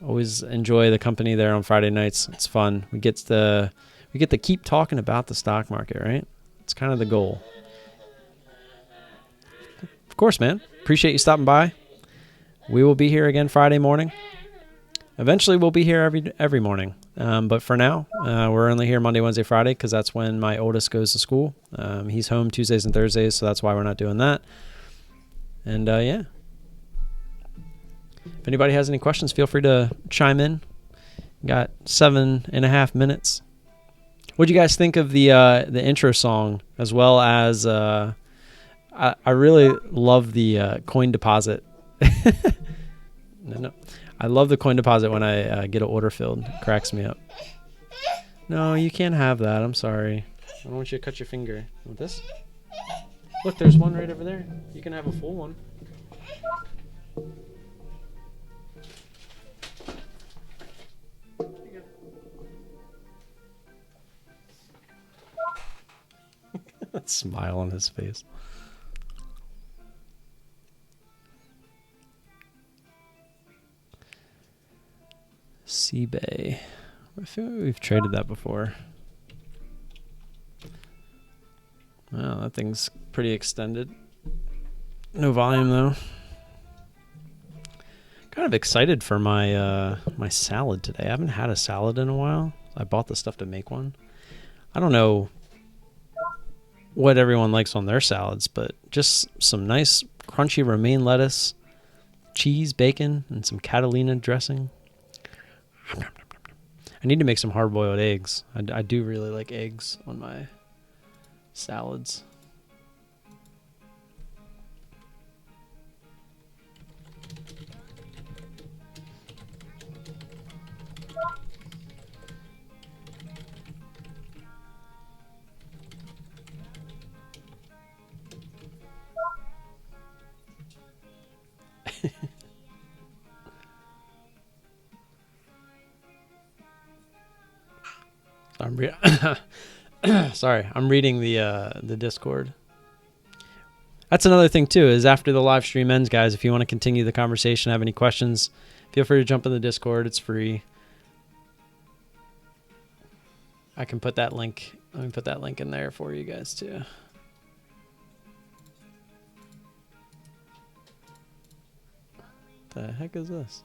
Always enjoy the company there on Friday nights. It's fun. We get to keep talking about the stock market, right? It's kind of the goal. Of course, man. Appreciate you stopping by. we will be here again Friday morning. Eventually, we'll be here every morning. But for now, we're only here Monday, Wednesday, Friday because that's when my oldest goes to school. He's home Tuesdays and Thursdays, so that's why we're not doing that. And yeah. If anybody has any questions, feel free to chime in. Got 7.5 minutes. What do you guys think of the intro song, as well as I really love the coin deposit. No. I love the coin deposit when I get an order filled. It cracks me up. No, you can't have that. I'm sorry. I don't want you to cut your finger. You want this? Look, there's one right over there. You can have a full one. That smile on his face. Seabay. I feel like we've traded that before. Well, that thing's pretty extended. No volume though. Kind of excited for my my salad today. I haven't had a salad in a while. I bought the stuff to make one. I don't know what everyone likes on their salads, but just some nice crunchy romaine lettuce, cheese, bacon, and some Catalina dressing. I need to make some hard-boiled eggs. I do really like eggs on my salads. Sorry, I'm reading the Discord. That's another thing too, is after the live stream ends, guys, if you want to continue the conversation, have any questions, feel free to jump in the Discord. It's free. I can put that link. Let me put that link in there for you guys too. The heck is this?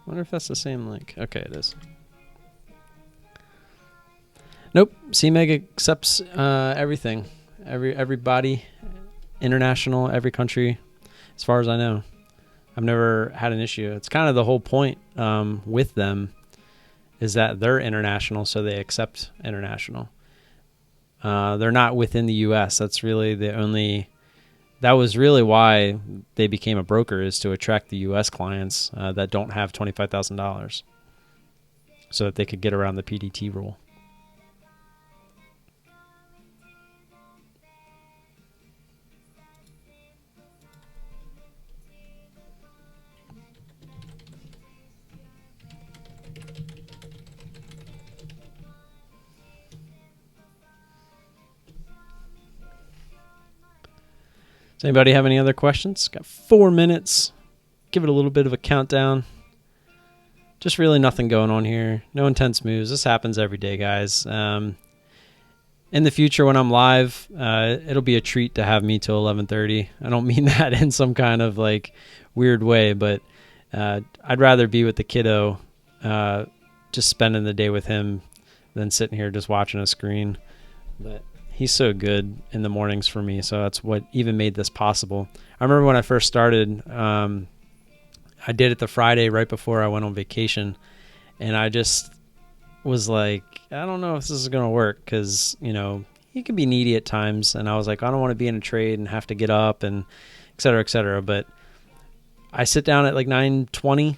Wonder if that's the same link. Okay, it is. Nope. CMEG accepts everything. Everybody, international, every country, as far as I know. I've never had an issue. It's kind of the whole point with them is that they're international, so they accept international. They're not within the U.S. That's really the only... That was really why they became a broker, is to attract the U.S. clients that don't have $25,000 so that they could get around the PDT rule. Does anybody have any other questions? Got 4 minutes. Give it a little bit of a countdown. Just really nothing going on here. No intense moves. This happens every day, guys. In the future, when I'm live, it'll be a treat to have me till 11:30. I don't mean that in some kind of like weird way, but I'd rather be with the kiddo, just spending the day with him, than sitting here just watching a screen. But he's so good in the mornings for me, so that's what even made this possible. I remember when I first started, I did it the Friday right before I went on vacation, and I just was like, I don't know if this is going to work, because, you know, he can be needy at times, and I was like, I don't want to be in a trade and have to get up and et cetera, et cetera. But I sit down at like 9:20,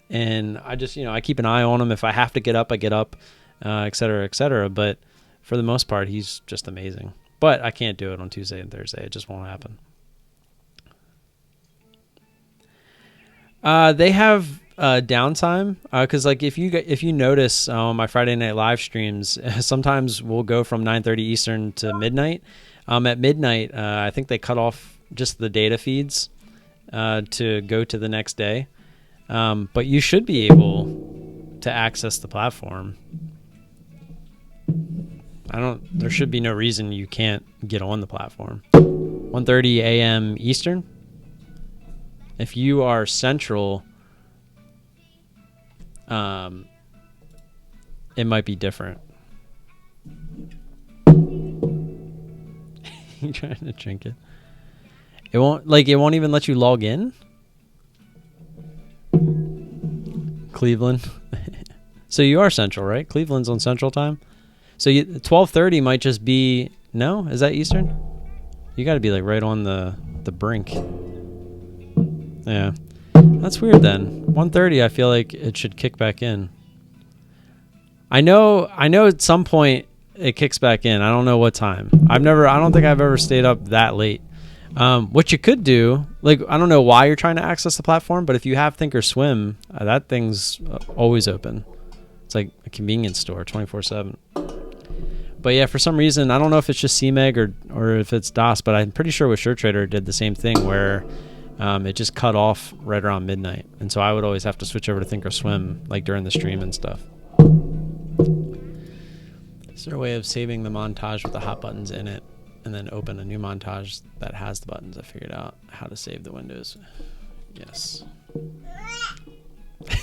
and I just, you know, I keep an eye on him. If I have to get up, I get up, et cetera, et cetera. But for the most part, he's just amazing. But I can't do it on Tuesday and Thursday. It just won't happen. They have downtime, because like if you notice my Friday night live streams, sometimes we'll go from 9:30 Eastern to midnight. At midnight, I think they cut off just the data feeds to go to the next day. But you should be able to access the platform. There should be no reason you can't get on the platform. 1:30 a.m. Eastern. If you are Central, it might be different. You trying to drink it? It won't even let you log in. Cleveland. So you are Central, right? Cleveland's on Central time. So 12:30 might just be, no? Is that Eastern? You got to be like right on the brink. Yeah. That's weird then. 1:30 I feel like it should kick back in. I know at some point it kicks back in. I don't know what time. I don't think I've ever stayed up that late. What you could do, like, I don't know why you're trying to access the platform, but if you have Thinkorswim, that thing's always open. It's like a convenience store 24/7. But yeah, for some reason, I don't know if it's just CMEG or if it's DOS, but I'm pretty sure with SureTrader it did the same thing where it just cut off right around midnight. And so I would always have to switch over to Thinkorswim like during the stream and stuff. Is there a way of saving the montage with the hot buttons in it and then open a new montage that has the buttons? I figured out how to save the windows. Yes.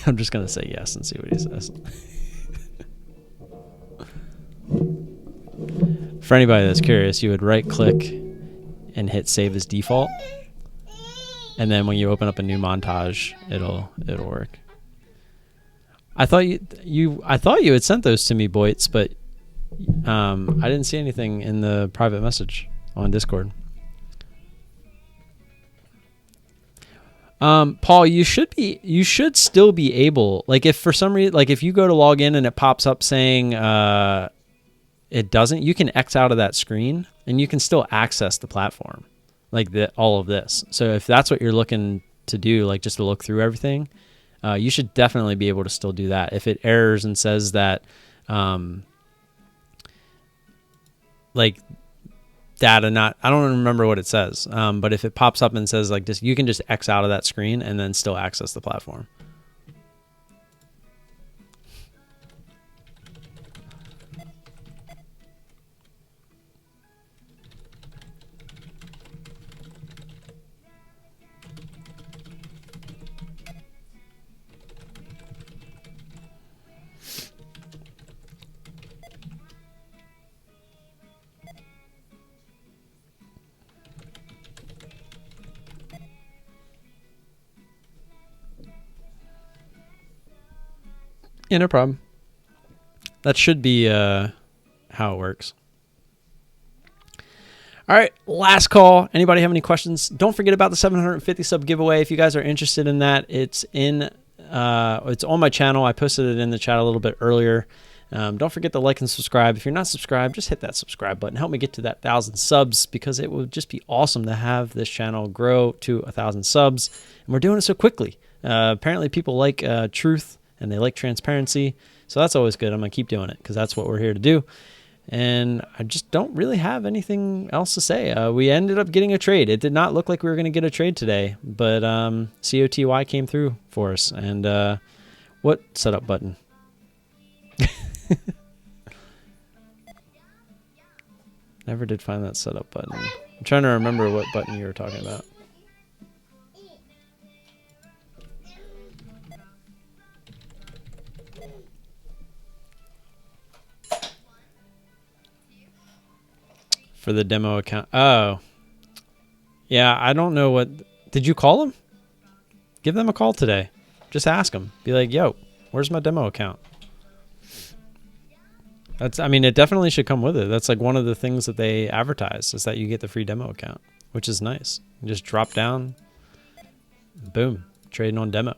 I'm just going to say yes and see what he says. For anybody that's curious, you would right click and hit save as default. And then when you open up a new montage, it'll work. I thought you had sent those to me, Boyts, but I didn't see anything in the private message on Discord. Paul, you should still be able, like, if for some reason, like if you go to log in and it pops up saying it doesn't, you can X out of that screen and you can still access the platform, like all of this. So if that's what you're looking to do, like just to look through everything, you should definitely be able to still do that. If it errors and says that like data not, I don't remember what it says, but if it pops up and says like this, you can just X out of that screen and then still access the platform. Yeah, no problem. That should be how it works. All right, last call. Anybody have any questions? Don't forget about the 750 sub giveaway. If you guys are interested in that, it's on my channel. I posted it in the chat a little bit earlier. Don't forget to like and subscribe. If you're not subscribed, just hit that subscribe button. Help me get to that 1,000 subs, because it would just be awesome to have this channel grow to 1,000 subs. And we're doing it so quickly. Apparently people like truth and they like transparency. So that's always good. I'm going to keep doing it because that's what we're here to do. And I just don't really have anything else to say. We ended up getting a trade. It did not look like we were going to get a trade today, but COTY came through for us. And what setup button? Never did find that setup button. I'm trying to remember what button you were talking about. For the demo account. Oh. Yeah, I don't know what... Did you call them? Give them a call today. Just ask them. Be like, yo, where's my demo account? I mean, it definitely should come with it. That's like one of the things that they advertise, is that you get the free demo account, which is nice. You just drop down, boom, trading on demo.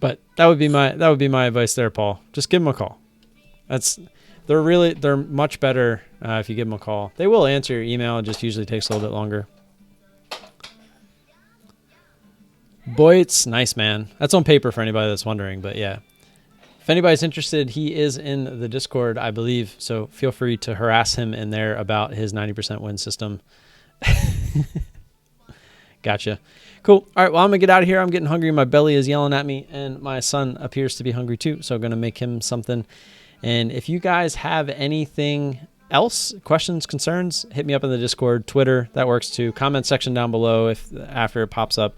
But that would be my advice there, Paul. Just give them a call. They're much better if you give them a call. They will answer your email. It just usually takes a little bit longer. Boy, it's nice, man. That's on paper for anybody that's wondering, but yeah. If anybody's interested, he is in the Discord, I believe, so feel free to harass him in there about his 90% win system. Gotcha. Cool. All right. Well, I'm going to get out of here. I'm getting hungry. My belly is yelling at me, and my son appears to be hungry too. So I'm going to make him something. And if you guys have anything else, questions, concerns, hit me up in the Discord, Twitter. That works too. Comment section down below after it pops up.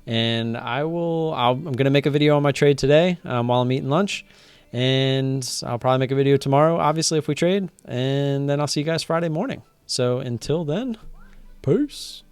And I'm going to make a video on my trade today while I'm eating lunch. And I'll probably make a video tomorrow, obviously, if we trade. And then I'll see you guys Friday morning. So until then, peace.